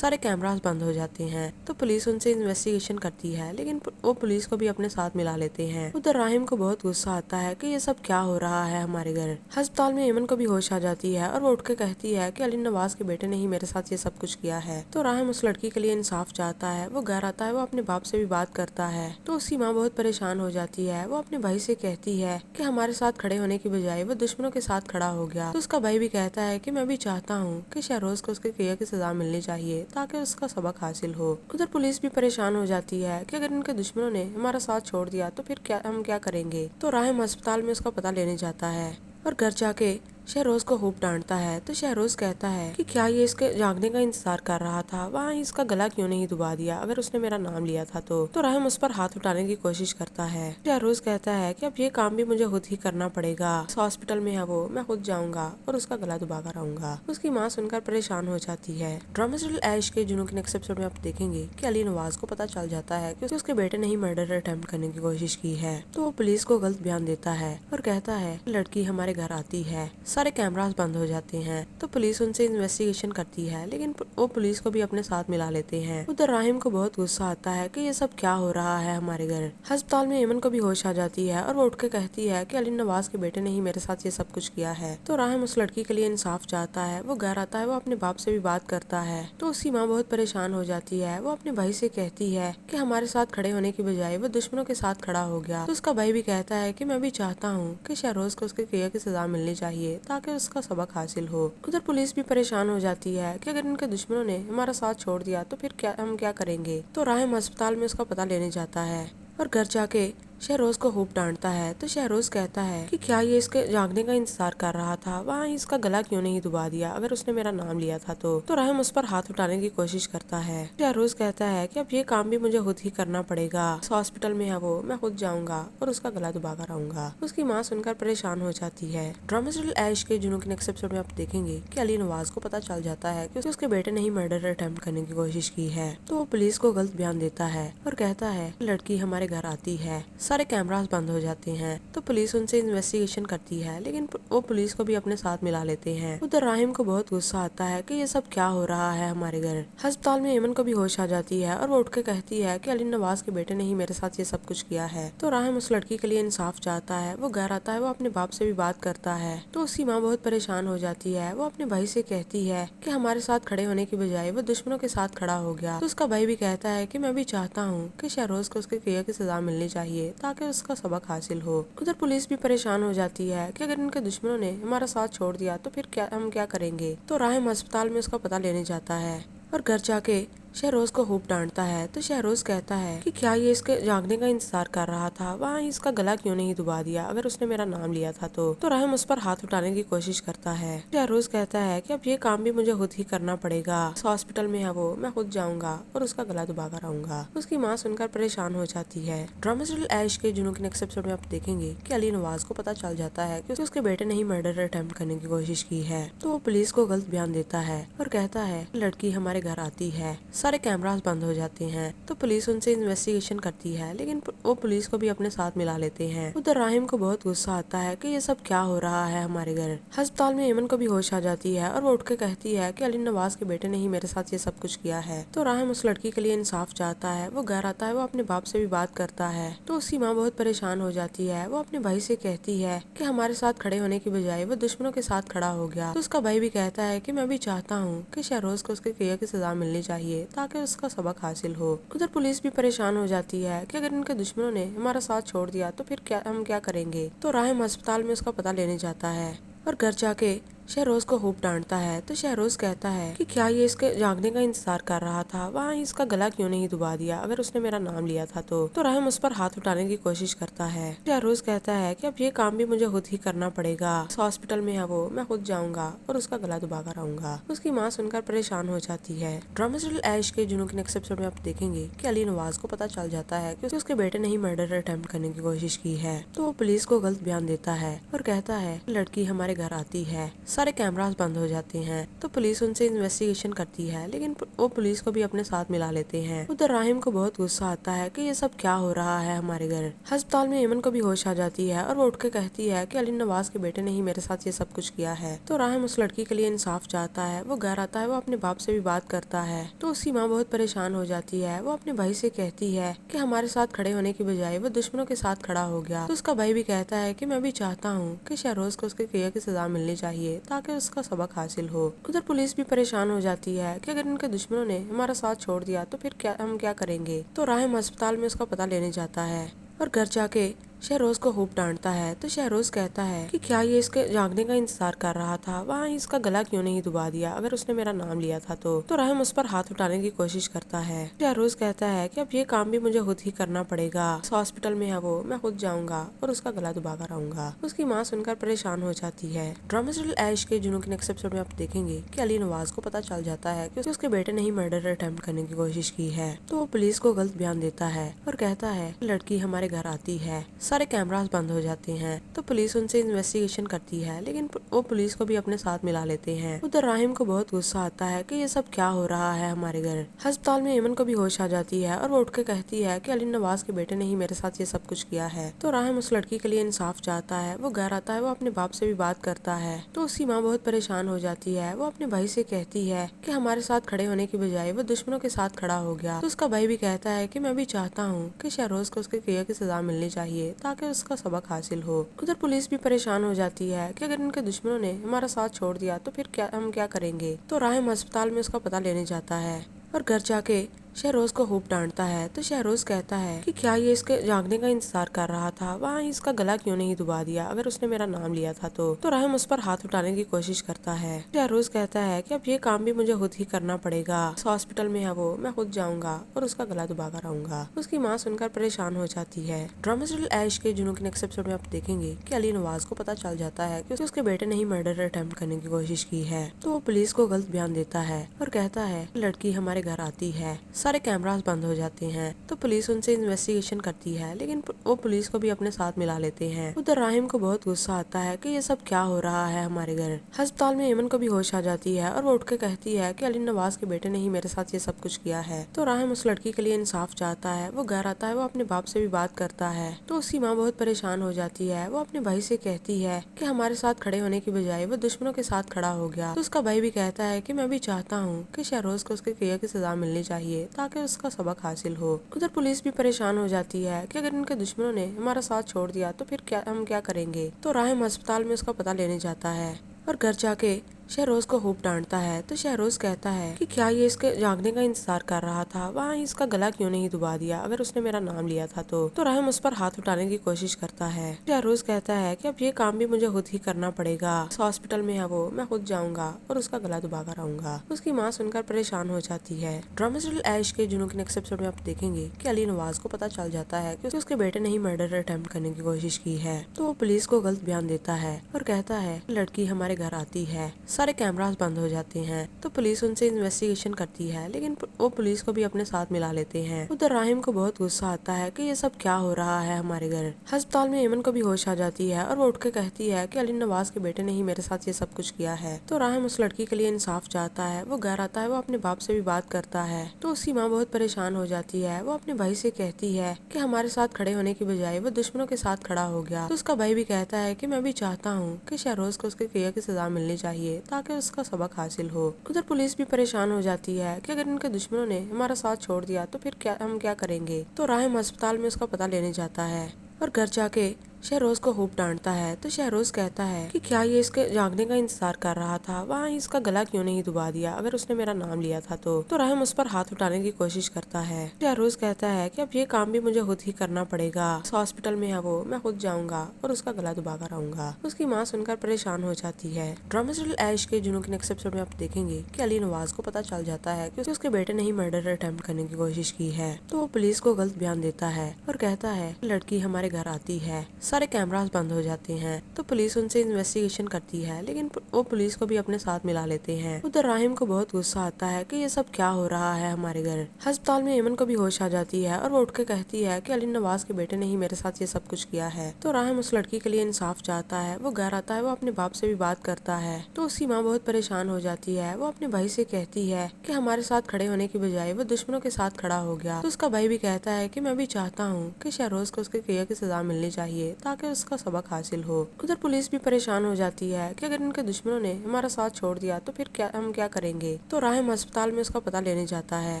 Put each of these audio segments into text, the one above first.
سارے کیمراز بند ہو جاتے ہیں تو پولیس ان سے انویسٹیگیشن کرتی ہے، لیکن وہ پولیس کو بھی اپنے ساتھ ملا لیتے ہیں۔ ادھر راہم کو بہت غصہ آتا ہے کہ یہ سب کیا ہو رہا ہے ہمارے گھر۔ ہسپتال میں ایمن کو بھی ہوش آ جاتی ہے اور وہ اٹھ کے کہتی ہے کہ علی نواز کے بیٹے نے ہی میرے ساتھ یہ سب کچھ کیا ہے۔ تو راہم اس لڑکی کے لیے انصاف چاہتا ہے، وہ گھر آتا ہے، وہ اپنے باپ سے بھی بات کرتا ہے تو اس کی ماں بہت پریشان ہو جاتی ہے۔ وہ اپنے بھائی سے کہتی ہے کہ ہمارے ساتھ کھڑے ہونے کی بجائے وہ دشمنوں کے ساتھ کھڑا ہو گیا۔ تو اس کا بھائی بھی کہتا ہے کہ میں بھی چاہتا ہوں کہ شہروز کو اس کے کیے کی سزا ملنی چاہیے تاکہ اس کا سبق حاصل ہو۔ ادھر پولیس بھی پریشان ہو جاتی ہے کہ اگر ان کے دشمنوں نے ہمارا ساتھ چھوڑ دیا تو پھر ہم کیا کریں گے۔ تو راہم ہسپتال میں اس کا پتہ لینے جاتا ہے اور گھر جا کے شہروز کو خوب ڈانٹتا ہے تو شہروز کہتا ہے کہ کیا یہ اس کے جاگنے کا انتظار کر رہا تھا، وہاں اس کا گلا کیوں نہیں دبا دیا اگر اس نے میرا نام لیا تھا تو راہم اس پر ہاتھ اٹھانے کی کوشش کرتا ہے۔ شہروز کہتا ہے کہ اب یہ کام بھی مجھے خود ہی کرنا پڑے گا، اس ہاسپٹل میں ہے وہ، میں خود جاؤں گا اور اس کا گلا دبا کر آؤں گا۔ اس کی ماں سن کر پریشان ہو جاتی ہے۔ ڈرامہ سیریل ایش کے جنوں کے نیکسٹ ایپیسوڈ میں آپ دیکھیں گے کہ علی نواز کو پتہ چل جاتا ہے کہ اس کے بیٹے نے ہی مرڈر اٹیمپٹ کرنے کی کوشش کی ہے، تو وہ پولیس کو غلط بیان دیتا ہے اور کہتا ہے کہ لڑکی ہمارے گھر آتی ہے، سارے کیمراز بند ہو جاتے ہیں تو پولیس ان سے انویسٹیگیشن کرتی ہے، لیکن وہ پولیس کو بھی اپنے ساتھ ملا لیتے ہیں۔ ادھر راہم کو بہت غصہ آتا ہے کہ یہ سب کیا ہو رہا ہے ہمارے گھر۔ ہسپتال میں ایمن کو بھی ہوش آ جاتی ہے اور وہ اٹھ کے کہتی ہے کہ علی نواز کے بیٹے نے ہی میرے ساتھ یہ سب کچھ کیا ہے۔ تو راہم اس لڑکی کے لیے انصاف چاہتا ہے، وہ گھر آتا ہے، وہ اپنے باپ سے بھی بات کرتا ہے تو اس کی ماں بہت پریشان ہو جاتی ہے۔ وہ اپنے بھائی سے کہتی ہے کہ ہمارے ساتھ کھڑے ہونے کی بجائے وہ دشمنوں کے ساتھ کھڑا ہو گیا۔ تو اس کا بھائی بھی کہتا ہے کہ میں بھی چاہتا ہوں کہ شہروز کو اس کے کیے کی سزا ملنی چاہیے تاکہ اس کا سبق حاصل ہو۔ ادھر پولیس بھی پریشان ہو جاتی ہے کہ اگر ان کے دشمنوں نے ہمارا ساتھ چھوڑ دیا تو پھر ہم کیا کریں گے۔ تو راہم ہسپتال میں اس کا پتہ لینے جاتا ہے اور گھر جا کے شہروز کو خوب ڈانٹتا ہے تو شہروز کہتا ہے کہ کیا یہ اس کے جاگنے کا انتظار کر رہا تھا، وہاں اس کا گلا کیوں نہیں دبا دیا اگر اس نے میرا نام لیا تھا تو راہم اس پر ہاتھ اٹھانے کی کوشش کرتا ہے۔ شہروز کہتا ہے کہ اب یہ کام بھی مجھے خود ہی کرنا پڑے گا، اس ہاسپٹل میں ہے وہ، میں خود جاؤں گا اور اس کا گلا دبا کر آؤں گا۔ اس کی ماں سن کر پریشان ہو جاتی ہے۔ ڈرامہ سیریل ایش کے جنوں کے نیکسٹ ایپیسوڈ میں آپ دیکھیں گے کہ علی نواز کو پتہ چل جاتا ہے کہ اس کے بیٹے نے ہی مرڈر اٹیمپٹ کرنے کی کوشش کی ہے، تو وہ پولیس کو غلط بیان دیتا ہے اور کہتا ہے کہ لڑکی ہمارے گھر آتی ہے، سارے کیمراز بند ہو جاتے ہیں تو پولیس ان سے انویسٹیگیشن کرتی ہے، لیکن وہ پولیس کو بھی اپنے ساتھ ملا لیتے ہیں۔ ادھر راہم کو بہت غصہ آتا ہے کہ یہ سب کیا ہو رہا ہے ہمارے گھر۔ ہسپتال میں ایمن کو بھی ہوش آ جاتی ہے اور وہ اٹھ کے کہتی ہے کہ علی نواز کے بیٹے نے ہی میرے ساتھ یہ سب کچھ کیا ہے۔ تو راہم اس لڑکی کے لیے انصاف چاہتا ہے، وہ گھر آتا ہے، وہ اپنے باپ سے بھی بات کرتا ہے تو اس کی ماں بہت پریشان ہو جاتی ہے۔ وہ اپنے بھائی سے کہتی ہے کہ ہمارے ساتھ کھڑے ہونے کی بجائے وہ دشمنوں کے ساتھ کھڑا ہو گیا۔ تو اس کا بھائی بھی کہتا ہے کہ میں بھی چاہتا ہوں کہ شہروز کو اس کے کیے کی سزا ملنی چاہیے تاکہ اس کا سبق حاصل ہو۔ ادھر پولیس بھی پریشان ہو جاتی ہے کہ اگر ان کے دشمنوں نے ہمارا ساتھ چھوڑ دیا تو پھر ہم کیا کریں گے۔ تو راہم ہسپتال میں اس کا پتہ لینے جاتا ہے اور گھر جا کے شہروز کو خوب ڈانٹتا ہے تو شہروز کہتا ہے کہ کیا یہ اس کے جاگنے کا انتظار کر رہا تھا، وہاں اس کا گلا کیوں نہیں دبا دیا اگر اس نے میرا نام لیا تھا تو راہم اس پر ہاتھ اٹھانے کی کوشش کرتا ہے۔ شہروز کہتا ہے کہ اب یہ کام بھی مجھے خود ہی کرنا پڑے گا، اس ہاسپٹل میں ہے وہ، میں خود جاؤں گا اور اس کا گلا دبا کر آؤں گا۔ اس کی ماں سن کر پریشان ہو جاتی ہے۔ ڈرامہ سیریل ایش کے جنوں کے نیکسٹ ایپیسوڈ میں آپ دیکھیں گے کہ علی نواز کو پتہ چل جاتا ہے کہ اس کے بیٹے نے ہی مرڈر اٹیمپٹ کرنے کی کوشش کی ہے، تو وہ پولیس کو غلط بیان دیتا ہے اور کہتا ہے کہ لڑکی ہمارے گھر آتی ہے، سارے کیمراز بند ہو جاتے ہیں تو پولیس ان سے انویسٹیگیشن کرتی ہے، لیکن وہ پولیس کو بھی اپنے ساتھ ملا لیتے ہیں۔ ادھر راہم کو بہت غصہ آتا ہے کہ یہ سب کیا ہو رہا ہے ہمارے گھر۔ ہسپتال میں ایمن کو بھی ہوش آ جاتی ہے اور وہ اٹھ کے کہتی ہے کہ علی نواز کے بیٹے نے ہی میرے ساتھ یہ سب کچھ کیا ہے۔ تو راہم اس لڑکی کے لیے انصاف چاہتا ہے، وہ گھر آتا ہے، وہ اپنے باپ سے بھی بات کرتا ہے تو اس کی ماں بہت پریشان ہو جاتی ہے۔ وہ اپنے بھائی سے کہتی ہے کہ ہمارے ساتھ کھڑے ہونے کی بجائے وہ دشمنوں کے ساتھ کھڑا ہو گیا۔ تو اس کا بھائی بھی کہتا ہے کہ میں بھی چاہتا ہوں کہ شہروز کو اس کے کیے کی سزا ملنی چاہیے تاکہ اس کا سبق حاصل ہو۔ ادھر پولیس بھی پریشان ہو جاتی ہے کہ اگر ان کے دشمنوں نے ہمارا ساتھ چھوڑ دیا تو پھر ہم کیا کریں گے۔ تو راہم ہسپتال میں اس کا پتہ لینے جاتا ہے اور گھر جا کے شہروز کو خوب ڈانٹتا ہے تو شہروز کہتا ہے کہ کیا یہ اس کے جاگنے کا انتظار کر رہا تھا، وہاں اس کا گلا کیوں نہیں دبا دیا اگر اس نے میرا نام لیا تھا تو راہم اس پر ہاتھ اٹھانے کی کوشش کرتا ہے۔ شہروز کہتا ہے کہ اب یہ کام بھی مجھے خود ہی کرنا پڑے گا، اس ہاسپٹل میں ہے وہ، میں خود جاؤں گا اور اس کا گلا دبا کر آؤں گا۔ اس کی ماں سن کر پریشان ہو جاتی ہے۔ ڈرامہ سیریل ایش کے جنوں کے نیکسٹ ایپیسوڈ میں آپ دیکھیں گے کہ علی نواز کو پتہ چل جاتا ہے کہ اس کے بیٹے نے ہی مرڈر اٹیمپٹ کرنے کی کوشش کی ہے، تو وہ پولیس کو غلط بیان دیتا ہے اور کہتا ہے کہ لڑکی ہمارے گھر آتی ہے، سارے کیمراز بند ہو جاتے ہیں تو پولیس ان سے انویسٹیگیشن کرتی ہے، لیکن وہ پولیس کو بھی اپنے ساتھ ملا لیتے ہیں۔ ادھر راہم کو بہت غصہ آتا ہے کہ یہ سب کیا ہو رہا ہے ہمارے گھر۔ ہسپتال میں ایمن کو بھی ہوش آ جاتی ہے اور وہ اٹھ کے کہتی ہے کہ علی نواز کے بیٹے نے ہی میرے ساتھ یہ سب کچھ کیا ہے۔ تو راہم اس لڑکی کے لیے انصاف چاہتا ہے، وہ گھر آتا ہے، وہ اپنے باپ سے بھی بات کرتا ہے تو اس کی ماں بہت پریشان ہو جاتی ہے۔ وہ اپنے بھائی سے کہتی ہے کہ ہمارے ساتھ کھڑے ہونے کی بجائے وہ دشمنوں کے ساتھ کھڑا ہو گیا۔ تو اس کا بھائی بھی کہتا ہے کہ میں بھی چاہتا ہوں کہ شہروز کو اس کے کیا کی سزا ملنی چاہیے تاکہ اس کا سبق حاصل ہو۔ ادھر پولیس بھی پریشان ہو جاتی ہے کہ اگر ان کے دشمنوں نے ہمارا ساتھ چھوڑ دیا تو پھر ہم کیا کریں گے۔ تو راہم ہسپتال میں اس کا پتہ لینے جاتا ہے اور گھر جا کے شہروز کو خوب ڈانٹتا ہے تو شہروز کہتا ہے کہ کیا یہ اس کے جاگنے کا انتظار کر رہا تھا، وہاں اس کا گلا کیوں نہیں دبا دیا اگر اس نے میرا نام لیا تھا تو راہم اس پر ہاتھ اٹھانے کی کوشش کرتا ہے۔ شہروز کہتا ہے کہ اب یہ کام بھی مجھے خود ہی کرنا پڑے گا، اس ہاسپٹل میں ہے وہ، میں خود جاؤں گا اور اس کا گلا دبا کر آؤں گا۔ اس کی ماں سن کر پریشان ہو جاتی ہے۔ ڈرامہ سیریل عیش کے جنوں کے نیکسٹ ایپیسوڈ میں آپ دیکھیں گے کہ علی نواز کو پتا چل جاتا ہے کہ اس کے بیٹے نے ہی مرڈر اٹیمپٹ کرنے کی کوشش کی ہے، تو وہ پولیس کو غلط بیان دیتا ہے اور کہتا ہے کہ لڑکی ہمارے گھر آتی ہے، سارے کیمراز بند ہو جاتے ہیں تو پولیس ان سے انویسٹیگیشن کرتی ہے، لیکن وہ پولیس کو بھی اپنے ساتھ ملا لیتے ہیں۔ ادھر راہم کو بہت غصہ آتا ہے کہ یہ سب کیا ہو رہا ہے ہمارے گھر۔ ہسپتال میں ایمن کو بھی ہوش آ جاتی ہے اور وہ اٹھ کے کہتی ہے کہ علی نواز کے بیٹے نے ہی میرے ساتھ یہ سب کچھ کیا ہے۔ تو راہم اس لڑکی کے لیے انصاف چاہتا ہے، وہ گھر آتا ہے، وہ اپنے باپ سے بھی بات کرتا ہے تو اس کی ماں بہت پریشان ہو جاتی ہے۔ وہ اپنے بھائی سے کہتی ہے کہ ہمارے ساتھ کھڑے ہونے کی بجائے وہ دشمنوں کے ساتھ کھڑا ہو گیا۔ تو اس کا بھائی بھی کہتا ہے کہ میں بھی چاہتا ہوں کہ شہروز کو اس کے کیا کی سزا ملنی چاہیے تاکہ اس کا سبق حاصل ہو۔ ادھر پولیس بھی پریشان ہو جاتی ہے کہ اگر ان کے دشمنوں نے ہمارا ساتھ چھوڑ دیا تو پھر ہم کیا کریں گے۔ تو راہم ہسپتال میں اس کا پتہ لینے جاتا ہے اور گھر جا کے شہروز کو خوب ڈانٹتا ہے تو شہروز کہتا ہے کہ کیا یہ اس کے جاگنے کا انتظار کر رہا تھا، وہاں اس کا گلا کیوں نہیں دبا دیا اگر اس نے میرا نام لیا تھا تو راہم اس پر ہاتھ اٹھانے کی کوشش کرتا ہے۔ شہروز کہتا ہے کہ اب یہ کام بھی مجھے خود ہی کرنا پڑے گا، اس ہاسپٹل میں ہے وہ، میں خود جاؤں گا اور اس کا گلا دبا کر آؤں گا۔ اس کی ماں سن کر پریشان ہو جاتی ہے۔ ڈرامہ سیریل عیش کے جنوں کے نیکسٹ ایپیسوڈ میں آپ دیکھیں گے کہ علی نواز کو پتا چل جاتا ہے کہ اس کے بیٹے نے ہی مرڈر اٹیمپٹ کرنے کی کوشش کی ہے، تو وہ پولیس کو غلط بیان دیتا ہے اور کہتا ہے کہ لڑکی ہمارے گھر آتی ہے، سارے کیمراز بند ہو جاتے ہیں تو پولیس ان سے انویسٹیگیشن کرتی ہے، لیکن وہ پولیس کو بھی اپنے ساتھ ملا لیتے ہیں۔ ادھر راہم کو بہت غصہ آتا ہے کہ یہ سب کیا ہو رہا ہے ہمارے گھر۔ ہسپتال میں ایمن کو بھی ہوش آ جاتی ہے اور وہ اٹھ کے کہتی ہے کہ علی نواز کے بیٹے نے ہی میرے ساتھ یہ سب کچھ کیا ہے۔ تو راہم اس لڑکی کے لیے انصاف چاہتا ہے، وہ گھر آتا ہے، وہ اپنے باپ سے بھی بات کرتا ہے تو اس کی ماں بہت پریشان ہو جاتی ہے۔ وہ اپنے بھائی سے کہتی ہے کہ ہمارے ساتھ کھڑے ہونے کی بجائے وہ دشمنوں کے ساتھ کھڑا ہو گیا۔ تو اس کا بھائی بھی کہتا ہے کہ میں بھی چاہتا ہوں کہ شہروز کو اس کے کیا کی سزا ملنی چاہیے تاکہ اس کا سبق حاصل ہو۔ ادھر پولیس بھی پریشان ہو جاتی ہے کہ اگر ان کے دشمنوں نے ہمارا ساتھ چھوڑ دیا تو پھر ہم کیا کریں گے۔ تو راہم ہسپتال میں اس کا پتہ لینے جاتا ہے اور گھر جا کے شہروز کو خوب ڈانٹتا ہے تو شہروز کہتا ہے کہ کیا یہ اس کے جاگنے کا انتظار کر رہا تھا، وہاں اس کا گلا کیوں نہیں دبا دیا اگر اس نے میرا نام لیا تھا تو راہم اس پر ہاتھ اٹھانے کی کوشش کرتا ہے۔ شہروز کہتا ہے کہ اب یہ کام بھی مجھے خود ہی کرنا پڑے گا، اس ہاسپٹل میں ہے وہ، میں خود جاؤں گا اور اس کا گلا دبا کر آؤں گا۔ اس کی ماں سن کر پریشان ہو جاتی ہے۔ ڈرامہ سیریل عیش کے جنوں کے نیکسٹ ایپیسوڈ میں آپ دیکھیں گے کہ علی نواز کو پتا چل جاتا ہے کہ اس کے بیٹے نے ہی مرڈر اٹیمپٹ کرنے کی کوشش کی ہے، تو وہ پولیس کو غلط بیان دیتا ہے اور کہتا ہے کہ لڑکی ہمارے گھر آتی ہے، سارے کیمراز بند ہو جاتے ہیں تو پولیس ان سے انویسٹیگیشن کرتی ہے، لیکن وہ پولیس کو بھی اپنے ساتھ ملا لیتے ہیں۔ ادھر راہم کو بہت غصہ آتا ہے کہ یہ سب کیا ہو رہا ہے ہمارے گھر۔ ہسپتال میں ایمن کو بھی ہوش آ جاتی ہے اور وہ اٹھ کے کہتی ہے کہ علی نواز کے بیٹے نے ہی میرے ساتھ یہ سب کچھ کیا ہے۔ تو راہم اس لڑکی کے لیے انصاف چاہتا ہے، وہ گھر آتا ہے، وہ اپنے باپ سے بھی بات کرتا ہے تو اس کی ماں بہت پریشان ہو جاتی ہے۔ وہ اپنے بھائی سے کہتی ہے کہ ہمارے ساتھ کھڑے ہونے کی بجائے وہ دشمنوں کے ساتھ کھڑا ہو گیا۔ تو اس کا بھائی بھی کہتا ہے کہ میں بھی چاہتا ہوں کہ شہروز کو اس کے کیا کی سزا ملنی چاہیے تاکہ اس کا سبق حاصل ہو۔ ادھر پولیس بھی پریشان ہو جاتی ہے کہ اگر ان کے دشمنوں نے ہمارا ساتھ چھوڑ دیا تو پھر ہم کیا کریں گے۔ تو راہم ہسپتال میں اس کا پتہ لینے جاتا ہے اور گھر جا کے شہروز کو خوب ڈانٹتا ہے تو شہروز کہتا ہے کہ کیا یہ اس کے جاگنے کا انتظار کر رہا تھا، وہاں اس کا گلا کیوں نہیں دبا دیا اگر اس نے میرا نام لیا تھا تو راہم اس پر ہاتھ اٹھانے کی کوشش کرتا ہے۔ شہروز کہتا ہے کہ اب یہ کام بھی مجھے خود ہی کرنا پڑے گا، اس ہاسپٹل میں ہے وہ، میں خود جاؤں گا اور اس کا گلا دبا کر آؤں گا۔ اس کی ماں سن کر پریشان ہو جاتی ہے۔ ڈرامہ سیریل عیش کے جنوں کے نیکسٹ ایپیسوڈ میں آپ دیکھیں گے کہ علی نواز کو پتا چل جاتا ہے کہ اس کے بیٹے نے ہی مرڈر اٹیمپٹ کرنے کی کوشش کی ہے، تو وہ پولیس کو غلط بیان دیتا ہے اور کہتا ہے کہ لڑکی ہمارے گھر آتی ہے، سارے کیمراز بند ہو جاتے ہیں تو پولیس ان سے انویسٹیگیشن کرتی ہے، لیکن وہ پولیس کو بھی اپنے ساتھ ملا لیتے ہیں۔ ادھر راہم کو بہت غصہ آتا ہے کہ یہ سب کیا ہو رہا ہے ہمارے گھر۔ ہسپتال میں ایمن کو بھی ہوش آ جاتی ہے اور وہ اٹھ کے کہتی ہے کہ علی نواز کے بیٹے نے ہی میرے ساتھ یہ سب کچھ کیا ہے۔ تو راہم اس لڑکی کے لیے انصاف چاہتا ہے، وہ گھر آتا ہے، وہ اپنے باپ سے بھی بات کرتا ہے تو اس کی ماں بہت پریشان ہو جاتی ہے۔ وہ اپنے بھائی سے کہتی ہے کہ ہمارے ساتھ کھڑے ہونے کی بجائے وہ دشمنوں کے ساتھ کھڑا ہو گیا۔ تو اس کا بھائی بھی کہتا ہے کہ میں بھی چاہتا ہوں کہ شہروز کو اس کے کیا کی سزا ملنی چاہیے تاکہ اس کا سبق حاصل ہو۔ ادھر پولیس بھی پریشان ہو جاتی ہے کہ اگر ان کے دشمنوں نے ہمارا ساتھ چھوڑ دیا تو پھر ہم کیا کریں گے۔ تو راہم ہسپتال میں اس کا پتہ لینے جاتا ہے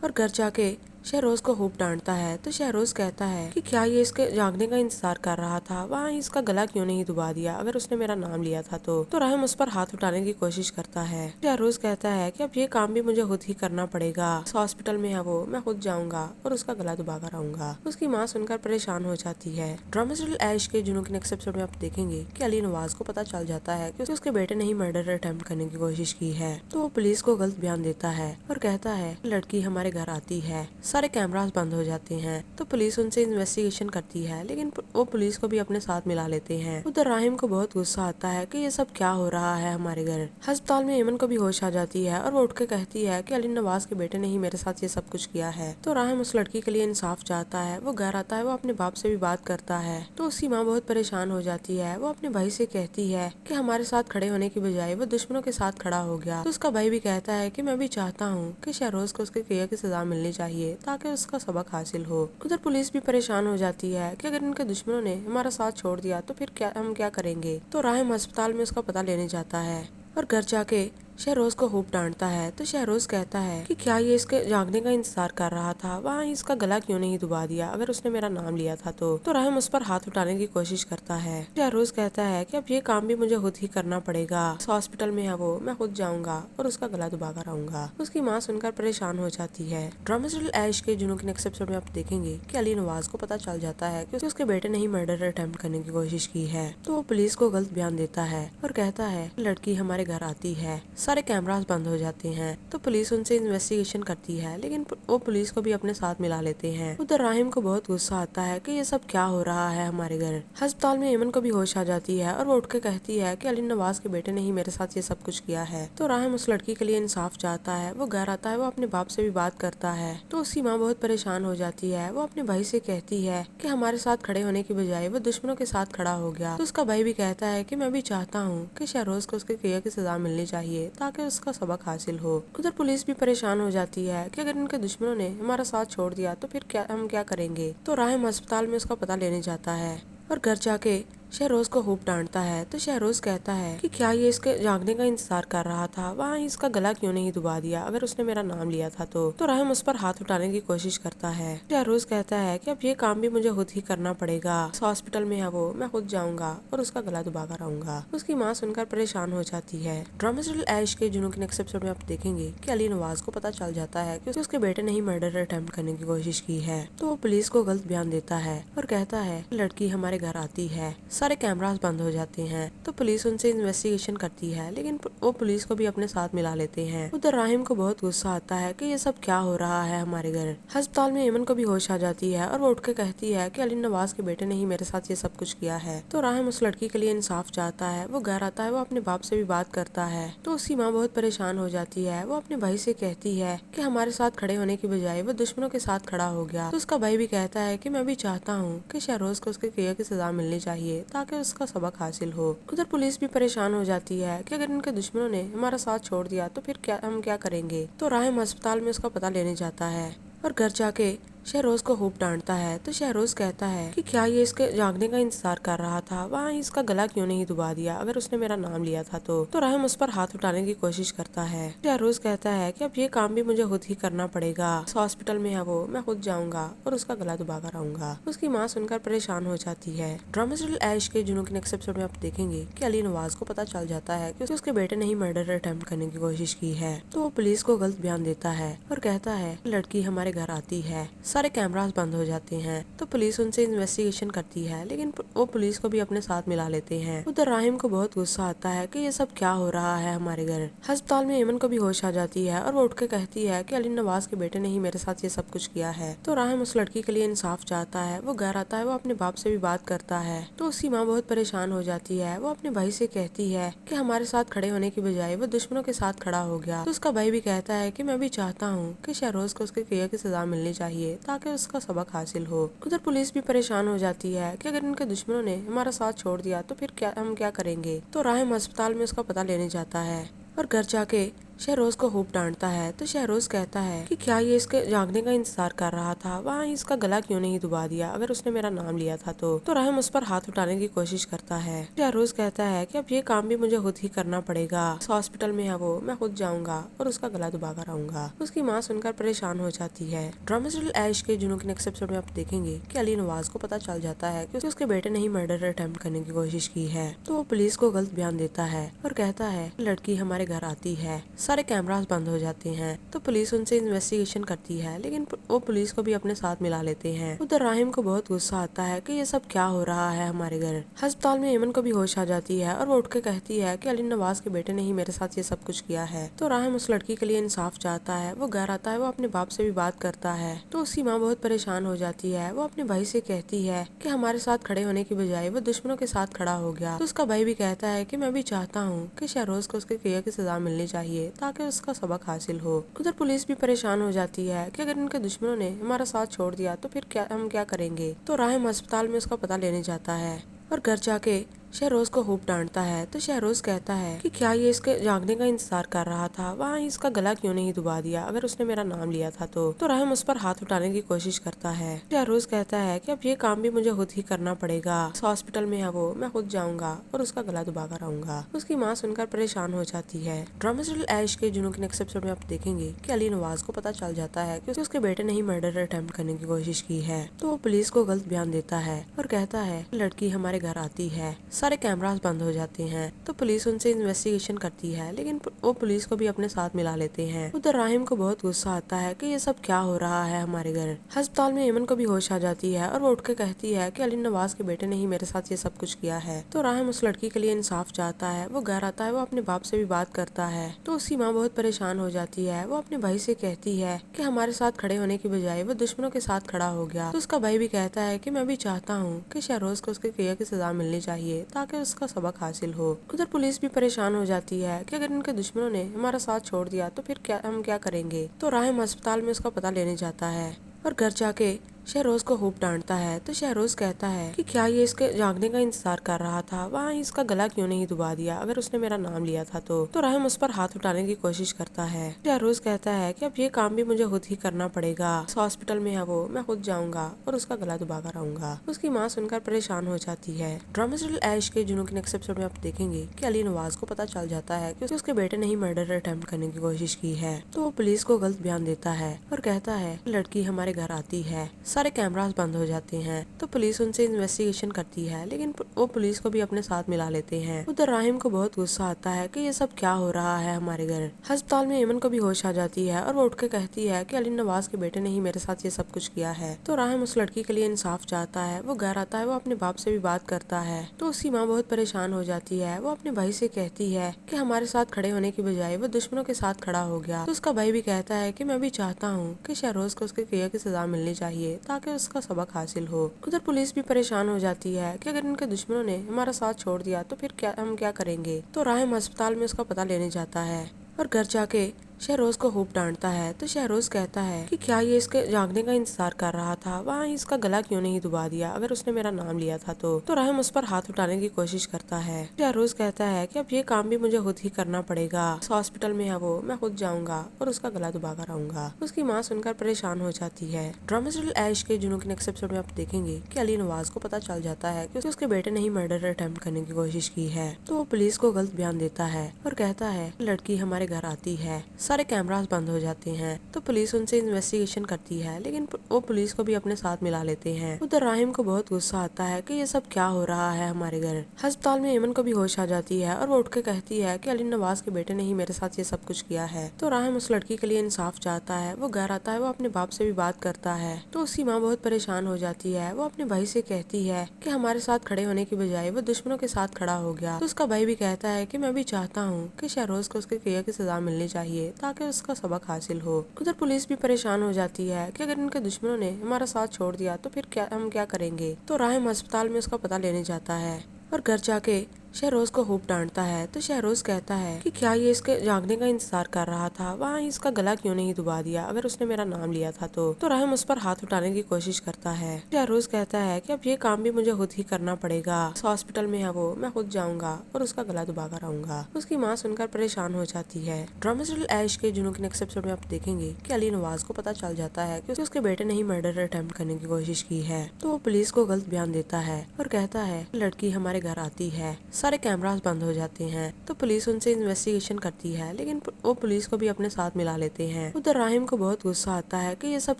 اور گھر جا کے شہروز کو خوب ڈانٹتا ہے تو شہروز کہتا ہے کہ کیا یہ اس کے جاگنے کا انتظار کر رہا تھا، وہاں اس کا گلا کیوں نہیں دبا دیا اگر اس نے میرا نام لیا تھا تو راہم اس پر ہاتھ اٹھانے کی کوشش کرتا ہے۔ شہروز کہتا ہے کہ اب یہ کام بھی مجھے خود ہی کرنا پڑے گا، اس ہاسپٹل میں ہے وہ، میں خود جاؤں گا اور اس کا گلا دبا کر آؤں گا۔ اس کی ماں سن کر پریشان ہو جاتی ہے۔ ڈرامہ سیریل ایش کے جنوں کے نیکسٹ ایپیسوڈ میں آپ دیکھیں گے کہ علی نواز کو پتہ چل جاتا ہے کہ اس کے بیٹے نے ہی مرڈر اٹیمپٹ کرنے کی کوشش کی ہے، تو وہ پولیس کو غلط بیان دیتا ہے اور کہتا ہے کہ لڑکی ہمارے گھر آتی ہے، سارے کیمراز بند ہو جاتے ہیں تو پولیس ان سے انویسٹیگیشن کرتی ہے، لیکن وہ پولیس کو بھی اپنے ساتھ ملا لیتے ہیں۔ ادھر راہم کو بہت غصہ آتا ہے کہ یہ سب کیا ہو رہا ہے ہمارے گھر۔ ہسپتال میں ایمن کو بھی ہوش آ جاتی ہے اور وہ اٹھ کے کہتی ہے کہ علی نواز کے بیٹے نے ہی میرے ساتھ یہ سب کچھ کیا ہے۔ تو راہم اس لڑکی کے لیے انصاف چاہتا ہے، وہ گھر آتا ہے، وہ اپنے باپ سے بھی بات کرتا ہے تو اس کی ماں بہت پریشان ہو جاتی ہے۔ وہ اپنے بھائی سے کہتی ہے کہ ہمارے ساتھ کھڑے ہونے کی بجائے وہ دشمنوں کے ساتھ کھڑا ہو گیا۔ تو اس کا بھائی بھی کہتا ہے کہ میں بھی چاہتا ہوں کہ شہروز کو اس کے کیا کی سزا ملنی چاہیے تاکہ اس کا سبق حاصل ہو۔ ادھر پولیس بھی پریشان ہو جاتی ہے کہ اگر ان کے دشمنوں نے ہمارا ساتھ چھوڑ دیا تو پھر ہم کیا کریں گے۔ تو راہم ہسپتال میں اس کا پتہ لینے جاتا ہے اور گھر جا کے شہروز کو خوب ڈانٹتا ہے تو شہروز کہتا ہے کہ کیا یہ اس کے جاگنے کا انتظار کر رہا تھا، وہاں اس کا گلا کیوں نہیں دبا دیا اگر اس نے میرا نام لیا تھا تو راہم اس پر ہاتھ اٹھانے کی کوشش کرتا ہے۔ شہروز کہتا ہے کہ اب یہ کام بھی مجھے خود ہی کرنا پڑے گا، اس ہاسپٹل میں ہے وہ، میں خود جاؤں گا اور اس کا گلا دبا کر آؤں گا۔ اس کی ماں سن کر پریشان ہو جاتی ہے۔ ڈرامہ سیریل ایش کے جنوں کے نیکسٹ ایپیسوڈ میں آپ دیکھیں گے کہ علی نواز کو پتہ چل جاتا ہے کہ اس کے بیٹے نے ہی مرڈر اٹیمپٹ کرنے کی کوشش کی ہے، تو وہ پولیس کو غلط بیان دیتا ہے اور کہتا ہے کہ لڑکی ہمارے گھر آتی ہے، سارے کیمراز بند ہو جاتے ہیں تو پولیس ان سے انویسٹیگیشن کرتی ہے، لیکن وہ پولیس کو بھی اپنے ساتھ ملا لیتے ہیں۔ ادھر راہم کو بہت غصہ آتا ہے کہ یہ سب کیا ہو رہا ہے ہمارے گھر۔ ہسپتال میں ایمن کو بھی ہوش آ جاتی ہے اور وہ اٹھ کے کہتی ہے کہ علی نواز کے بیٹے نے ہی میرے ساتھ یہ سب کچھ کیا ہے۔ تو راہم اس لڑکی کے لیے انصاف چاہتا ہے، وہ گھر آتا ہے، وہ اپنے باپ سے بھی بات کرتا ہے تو اس کی ماں بہت پریشان ہو جاتی ہے۔ وہ اپنے بھائی سے کہتی ہے کہ ہمارے ساتھ کھڑے ہونے کی بجائے وہ دشمنوں کے ساتھ کھڑا ہو گیا۔ تو اس کا بھائی بھی کہتا ہے کہ میں بھی چاہتا ہوں کہ شہروز کو اس کے کیا کی سزا ملنی چاہیے تاکہ اس کا سبق حاصل ہو۔ ادھر پولیس بھی پریشان ہو جاتی ہے کہ اگر ان کے دشمنوں نے ہمارا ساتھ چھوڑ دیا تو پھر ہم کیا کریں گے۔ تو راہم ہسپتال میں اس کا پتہ لینے جاتا ہے اور گھر جا کے شہروز کو خوب ڈانٹتا ہے تو شہروز کہتا ہے کہ کیا یہ اس کے جاگنے کا انتظار کر رہا تھا، وہاں اس کا گلا کیوں نہیں دبا دیا اگر اس نے میرا نام لیا تھا تو راہم اس پر ہاتھ اٹھانے کی کوشش کرتا ہے۔ شہروز کہتا ہے کہ اب یہ کام بھی مجھے خود ہی کرنا پڑے گا، اس ہاسپٹل میں ہے وہ، میں خود جاؤں گا اور اس کا گلا دبا کر آؤں گا۔ اس کی ماں سن کر پریشان ہو جاتی ہے۔ ڈرامہ سیریل ایش کے جنوں کے نیکسٹ ایپیسوڈ میں آپ دیکھیں گے کہ علی نواز کو پتہ چل جاتا ہے کہ اس کے بیٹے نے ہی مرڈر اٹیمپٹ کرنے کی کوشش کی ہے، تو وہ پولیس کو غلط بیان دیتا ہے اور کہتا ہے کہ لڑکی ہمارے گھر آتی ہے، سارے کیمراز بند ہو جاتے ہیں تو پولیس ان سے انویسٹیگیشن کرتی ہے، لیکن وہ پولیس کو بھی اپنے ساتھ ملا لیتے ہیں۔ ادھر راہم کو بہت غصہ آتا ہے کہ یہ سب کیا ہو رہا ہے ہمارے گھر۔ ہسپتال میں ایمن کو بھی ہوش آ جاتی ہے اور وہ اٹھ کے کہتی ہے کہ علی نواز کے بیٹے نے ہی میرے ساتھ یہ سب کچھ کیا ہے۔ تو راہم اس لڑکی کے لیے انصاف چاہتا ہے، وہ گھر آتا ہے، وہ اپنے باپ سے بھی بات کرتا ہے تو اس کی ماں بہت پریشان ہو جاتی ہے۔ وہ اپنے بھائی سے کہتی ہے کہ ہمارے ساتھ کھڑے ہونے کی بجائے وہ دشمنوں کے ساتھ کھڑا ہو گیا۔ تو اس کا بھائی بھی کہتا ہے کہ میں بھی چاہتا ہوں کہ شہروز کو اس کے کیا کی سزا ملنی چاہیے تاکہ اس کا سبق حاصل ہو۔ ادھر پولیس بھی پریشان ہو جاتی ہے کہ اگر ان کے دشمنوں نے ہمارا ساتھ چھوڑ دیا تو پھر ہم کیا کریں گے۔ تو راہم ہسپتال میں اس کا پتہ لینے جاتا ہے اور گھر جا کے شہروز کو خوب ڈانٹتا ہے تو شہروز کہتا ہے کہ کیا یہ اس کے جاگنے کا انتظار کر رہا تھا، وہاں اس کا گلا کیوں نہیں دبا دیا اگر اس نے میرا نام لیا تھا تو راہم اس پر ہاتھ اٹھانے کی کوشش کرتا ہے۔ شہروز کہتا ہے کہ اب یہ کام بھی مجھے خود ہی کرنا پڑے گا، اس ہاسپٹل میں ہے وہ، میں خود جاؤں گا اور اس کا گلا دبا کر آؤں گا۔ اس کی ماں سن کر پریشان ہو جاتی ہے۔ ڈرامہ سیریل ایش کے جنوں کے نیکسٹ ایپیسوڈ میں آپ دیکھیں گے کہ علی نواز کو پتہ چل جاتا ہے کہ اس کے بیٹے نے ہی مرڈر اٹیمپٹ کرنے کی کوشش کی ہے، تو وہ پولیس کو غلط بیان دیتا ہے اور کہتا ہے کہ لڑکی ہمارے گھر آتی ہے، سارے کیمراز بند ہو جاتے ہیں تو پولیس ان سے انویسٹیگیشن کرتی ہے، لیکن وہ پولیس کو بھی اپنے ساتھ ملا لیتے ہیں۔ ادھر راہم کو بہت غصہ آتا ہے کہ یہ سب کیا ہو رہا ہے ہمارے گھر۔ ہسپتال میں ایمن کو بھی ہوش آ جاتی ہے اور وہ اٹھ کے کہتی ہے کہ علی نواز کے بیٹے نے ہی میرے ساتھ یہ سب کچھ کیا ہے۔ تو راہم اس لڑکی کے لیے انصاف چاہتا ہے، وہ گھر آتا ہے، وہ اپنے باپ سے بھی بات کرتا ہے تو اس کی ماں بہت پریشان ہو جاتی ہے۔ وہ اپنے بھائی سے کہتی ہے کہ ہمارے ساتھ کھڑے ہونے کی بجائے وہ دشمنوں کے ساتھ کھڑا ہو گیا۔ تو اس کا بھائی بھی کہتا ہے کہ میں بھی چاہتا ہوں کہ شہروز کو اس کے کیے کی سزا ملنی چاہیے تاکہ اس کا سبق حاصل ہو۔ ادھر پولیس بھی پریشان ہو جاتی ہے کہ اگر ان کے دشمنوں نے ہمارا ساتھ چھوڑ دیا تو پھر ہم کیا کریں گے۔ تو راہم ہسپتال میں اس کا پتہ لینے جاتا ہے اور گھر جا کے شہروز کو خوب ڈانٹتا ہے تو شہروز کہتا ہے کہ کیا یہ اس کے جاگنے کا انتظار کر رہا تھا، وہاں اس کا گلا کیوں نہیں دبا دیا اگر اس نے میرا نام لیا تھا تو راہم اس پر ہاتھ اٹھانے کی کوشش کرتا ہے۔ شہروز کہتا ہے کہ اب یہ کام بھی مجھے خود ہی کرنا پڑے گا، اس ہاسپٹل میں ہے وہ، میں خود جاؤں گا اور اس کا گلا دبا کر آؤں گا۔ اس کی ماں سن کر پریشان ہو جاتی ہے۔ ڈرامہ سیریل عیش کے جنوں کے نیکسٹ ایپیسوڈ میں آپ دیکھیں گے کہ علی نواز کو پتہ چل جاتا ہے کہ اس کے بیٹے نے ہی مرڈر اٹیمپٹ کرنے کی کوشش کی ہے، تو وہ پولیس کو غلط بیان دیتا ہے اور کہتا ہے کہ لڑکی ہمارے گھر آتی ہے، سارے کیمراز بند ہو جاتے ہیں تو پولیس ان سے انویسٹیگیشن کرتی ہے، لیکن وہ پولیس کو بھی اپنے ساتھ ملا لیتے ہیں۔ ادھر راہم کو بہت غصہ آتا ہے کہ یہ سب کیا ہو رہا ہے ہمارے گھر۔ ہسپتال میں ایمن کو بھی ہوش آ جاتی ہے اور وہ اٹھ کے کہتی ہے کہ علی نواز کے بیٹے نے ہی میرے ساتھ یہ سب کچھ کیا ہے۔ تو راہم اس لڑکی کے لیے انصاف چاہتا ہے، وہ گھر آتا ہے، وہ اپنے باپ سے بھی بات کرتا ہے تو اس کی ماں بہت پریشان ہو جاتی ہے۔ وہ اپنے بھائی سے کہتی ہے کہ ہمارے ساتھ کھڑے ہونے کی بجائے وہ دشمنوں کے ساتھ کھڑا ہو گیا۔ تو اس کا بھائی بھی کہتا ہے کہ میں بھی چاہتا ہوں کہ شہروز کو اس کے کیے کی سزا ملنی چاہیے تاکہ اس کا سبق حاصل ہو۔ ادھر پولیس بھی پریشان ہو جاتی ہے کہ اگر ان کے دشمنوں نے ہمارا ساتھ چھوڑ دیا تو پھر ہم کیا کریں گے۔ تو راہم ہسپتال میں اس کا پتہ لینے جاتا ہے اور گھر جا کے شہروز کو خوب ڈانٹتا ہے تو شہروز کہتا ہے کہ کیا یہ اس کے جاگنے کا انتظار کر رہا تھا، وہاں اس کا گلا کیوں نہیں دبا دیا اگر اس نے میرا نام لیا تھا تو راہم اس پر ہاتھ اٹھانے کی کوشش کرتا ہے۔ شہروز کہتا ہے کہ اب یہ کام بھی مجھے خود ہی کرنا پڑے گا، اس ہاسپٹل میں ہے وہ، میں خود جاؤں گا اور اس کا گلا دبا کر آؤں گا۔ اس کی ماں سن کر پریشان ہو جاتی ہے۔ ڈرامہ سیریل عیش کے جنوں کے نیکسٹ ایپیسوڈ میں آپ دیکھیں گے کہ علی نواز کو پتہ چل جاتا ہے کہ اس کے بیٹے نے ہی مرڈر اٹیمپٹ کرنے کی کوشش کی ہے، تو وہ پولیس کو غلط بیان دیتا ہے اور کہتا ہے کہ لڑکی ہمارے گھر آتی ہے، سارے کیمراز بند ہو جاتے ہیں تو پولیس ان سے انویسٹیگیشن کرتی ہے، لیکن وہ پولیس کو بھی اپنے ساتھ ملا لیتے ہیں۔ ادھر راہم کو بہت غصہ آتا ہے کہ یہ سب کیا ہو رہا ہے ہمارے گھر۔ ہسپتال میں ایمن کو بھی ہوش آ جاتی ہے اور وہ اٹھ کے کہتی ہے کہ علی نواز کے بیٹے نے ہی میرے ساتھ یہ سب کچھ کیا ہے۔ تو راہم اس لڑکی کے لیے انصاف چاہتا ہے، وہ گھر آتا ہے، وہ اپنے باپ سے بھی بات کرتا ہے تو اس کی ماں بہت پریشان ہو جاتی ہے۔ وہ اپنے بھائی سے کہتی ہے کہ ہمارے ساتھ کھڑے ہونے کی بجائے وہ دشمنوں کے ساتھ کھڑا ہو گیا۔ تو اس کا بھائی بھی کہتا ہے کہ میں بھی چاہتا ہوں کہ شہروز کو اس کے کیے کی سزا ملنی چاہیے تاکہ اس کا سبق حاصل ہو۔ ادھر پولیس بھی پریشان ہو جاتی ہے کہ اگر ان کے دشمنوں نے ہمارا ساتھ چھوڑ دیا تو پھر ہم کیا کریں گے۔ تو راہم ہسپتال میں اس کا پتہ لینے جاتا ہے اور گھر جا کے شہروز کو خوب ڈانٹتا ہے تو شہروز کہتا ہے کہ کیا یہ اس کے جاگنے کا انتظار کر رہا تھا، وہاں اس کا گلا کیوں نہیں دبا دیا اگر اس نے میرا نام لیا تھا تو راہم اس پر ہاتھ اٹھانے کی کوشش کرتا ہے۔ شہروز کہتا ہے کہ اب یہ کام بھی مجھے خود ہی کرنا پڑے گا، اس ہاسپٹل میں ہے وہ، میں خود جاؤں گا اور اس کا گلا دبا کر آؤں گا۔ اس کی ماں سن کر پریشان ہو جاتی ہے۔ ڈرامہ سیریل عیش کے جنوں کے نیکسٹ ایپیسوڈ میں آپ دیکھیں گے کہ علی نواز کو پتہ چل جاتا ہے کہ اس کے بیٹے نے ہی مرڈر اٹیمپٹ کرنے کی کوشش کی ہے، تو وہ پولیس کو غلط بیان دیتا ہے اور کہتا ہے کہ لڑکی ہمارے گھر آتی ہے، سارے کیمراز بند ہو جاتے ہیں تو پولیس ان سے انویسٹیگیشن کرتی ہے، لیکن وہ پولیس کو بھی اپنے ساتھ ملا لیتے ہیں۔ ادھر راہم کو بہت غصہ آتا ہے کہ یہ سب کیا ہو رہا ہے ہمارے گھر۔ ہسپتال میں ایمن کو بھی ہوش آ جاتی ہے اور وہ اٹھ کے کہتی ہے کہ علی نواز کے بیٹے نے ہی میرے ساتھ یہ سب کچھ کیا ہے۔ تو راہم اس لڑکی کے لیے انصاف چاہتا ہے، وہ گھر آتا ہے، وہ اپنے باپ سے بھی بات کرتا ہے تو اس کی ماں بہت پریشان ہو جاتی ہے۔ وہ اپنے بھائی سے کہتی ہے کہ ہمارے ساتھ کھڑے ہونے کی بجائے وہ دشمنوں کے ساتھ کھڑا ہو گیا۔ تو اس کا بھائی بھی کہتا ہے کہ میں بھی چاہتا ہوں کہ شہروز کو اس کے کیے کی سزا ملنی چاہیے تاکہ اس کا سبق حاصل ہو۔ ادھر پولیس بھی پریشان ہو جاتی ہے کہ اگر ان کے دشمنوں نے ہمارا ساتھ چھوڑ دیا تو پھر ہم کیا کریں گے۔ تو راہم ہسپتال میں اس کا پتہ لینے جاتا ہے اور گھر جا کے شہروز کو خوب ڈانٹتا ہے تو شہروز کہتا ہے کہ کیا یہ اس کے جاگنے کا انتظار کر رہا تھا، وہاں اس کا گلا کیوں نہیں دبا دیا اگر اس نے میرا نام لیا تھا تو راہم اس پر ہاتھ اٹھانے کی کوشش کرتا ہے۔ شہروز کہتا ہے کہ اب یہ کام بھی مجھے خود ہی کرنا پڑے گا، اس ہاسپٹل میں ہے وہ، میں خود جاؤں گا اور اس کا گلا دبا کر آؤں گا۔ اس کی ماں سن کر پریشان ہو جاتی ہے۔ ڈرامہ سیریل عیش کے جنوں کے نیکسٹ ایپیسوڈ میں آپ دیکھیں گے کہ علی نواز کو پتہ چل جاتا ہے کہ اس کے بیٹے نے ہی مرڈر اٹیمپٹ کرنے کی کوشش کی ہے، تو وہ پولیس کو غلط بیان دیتا ہے اور کہتا ہے کہ لڑکی ہمارے گھر آتی ہے، سارے کیمراز بند ہو جاتے ہیں تو پولیس ان سے انویسٹیگیشن کرتی ہے، لیکن وہ پولیس کو بھی اپنے ساتھ ملا لیتے ہیں۔ ادھر راہم کو بہت غصہ آتا ہے کہ یہ سب کیا ہو رہا ہے ہمارے گھر۔ ہسپتال میں ایمن کو بھی ہوش آ جاتی ہے اور وہ اٹھ کے کہتی ہے کہ علی نواز کے بیٹے نے ہی میرے ساتھ یہ سب کچھ کیا ہے۔ تو راہم اس لڑکی کے لیے انصاف چاہتا ہے، وہ گھر آتا ہے، وہ اپنے باپ سے بھی بات کرتا ہے تو اس کی ماں بہت پریشان ہو جاتی ہے۔ وہ اپنے بھائی سے کہتی ہے کہ ہمارے ساتھ کھڑے ہونے کی بجائے وہ دشمنوں کے ساتھ کھڑا ہو گیا۔ تو اس کا بھائی بھی کہتا ہے کہ میں بھی چاہتا ہوں کہ شہروز کو اس کے کیا کی سزا ملنی چاہیے تاکہ اس کا سبق حاصل ہو۔ ادھر پولیس بھی پریشان ہو جاتی ہے کہ اگر ان کے دشمنوں نے ہمارا ساتھ چھوڑ دیا تو پھر ہم کیا کریں گے۔ تو راہم ہسپتال میں اس کا پتہ لینے جاتا ہے اور گھر جا کے شہروز کو خوب ڈانٹتا ہے تو شہروز کہتا ہے کہ کیا یہ اس کے جاگنے کا انتظار کر رہا تھا، وہاں اس کا گلا کیوں نہیں دبا دیا اگر اس نے میرا نام لیا تھا تو راہم اس پر ہاتھ اٹھانے کی کوشش کرتا ہے۔ شہروز کہتا ہے کہ اب یہ کام بھی مجھے خود ہی کرنا پڑے گا، اس ہاسپٹل میں ہے وہ، میں خود جاؤں گا اور اس کا گلا دبا کر آؤں گا۔ اس کی ماں سن کر پریشان ہو جاتی ہے۔ ڈرامہ سیریل عیش کے جنوں کے نیکسٹ ایپیسوڈ میں آپ دیکھیں گے کہ علی نواز کو پتہ چل جاتا ہے کہ اس کے بیٹے نے ہی مرڈر اٹیمپٹ کرنے کی کوشش کی ہے، تو وہ پولیس کو غلط بیان دیتا ہے اور کہتا ہے لڑکی ہمارے گھر آتی ہے، سارے کیمراز بند ہو جاتے ہیں تو پولیس ان سے انویسٹیگیشن کرتی ہے، لیکن وہ پولیس کو بھی اپنے ساتھ ملا لیتے ہیں۔ ادھر راہم کو بہت غصہ آتا ہے کہ یہ سب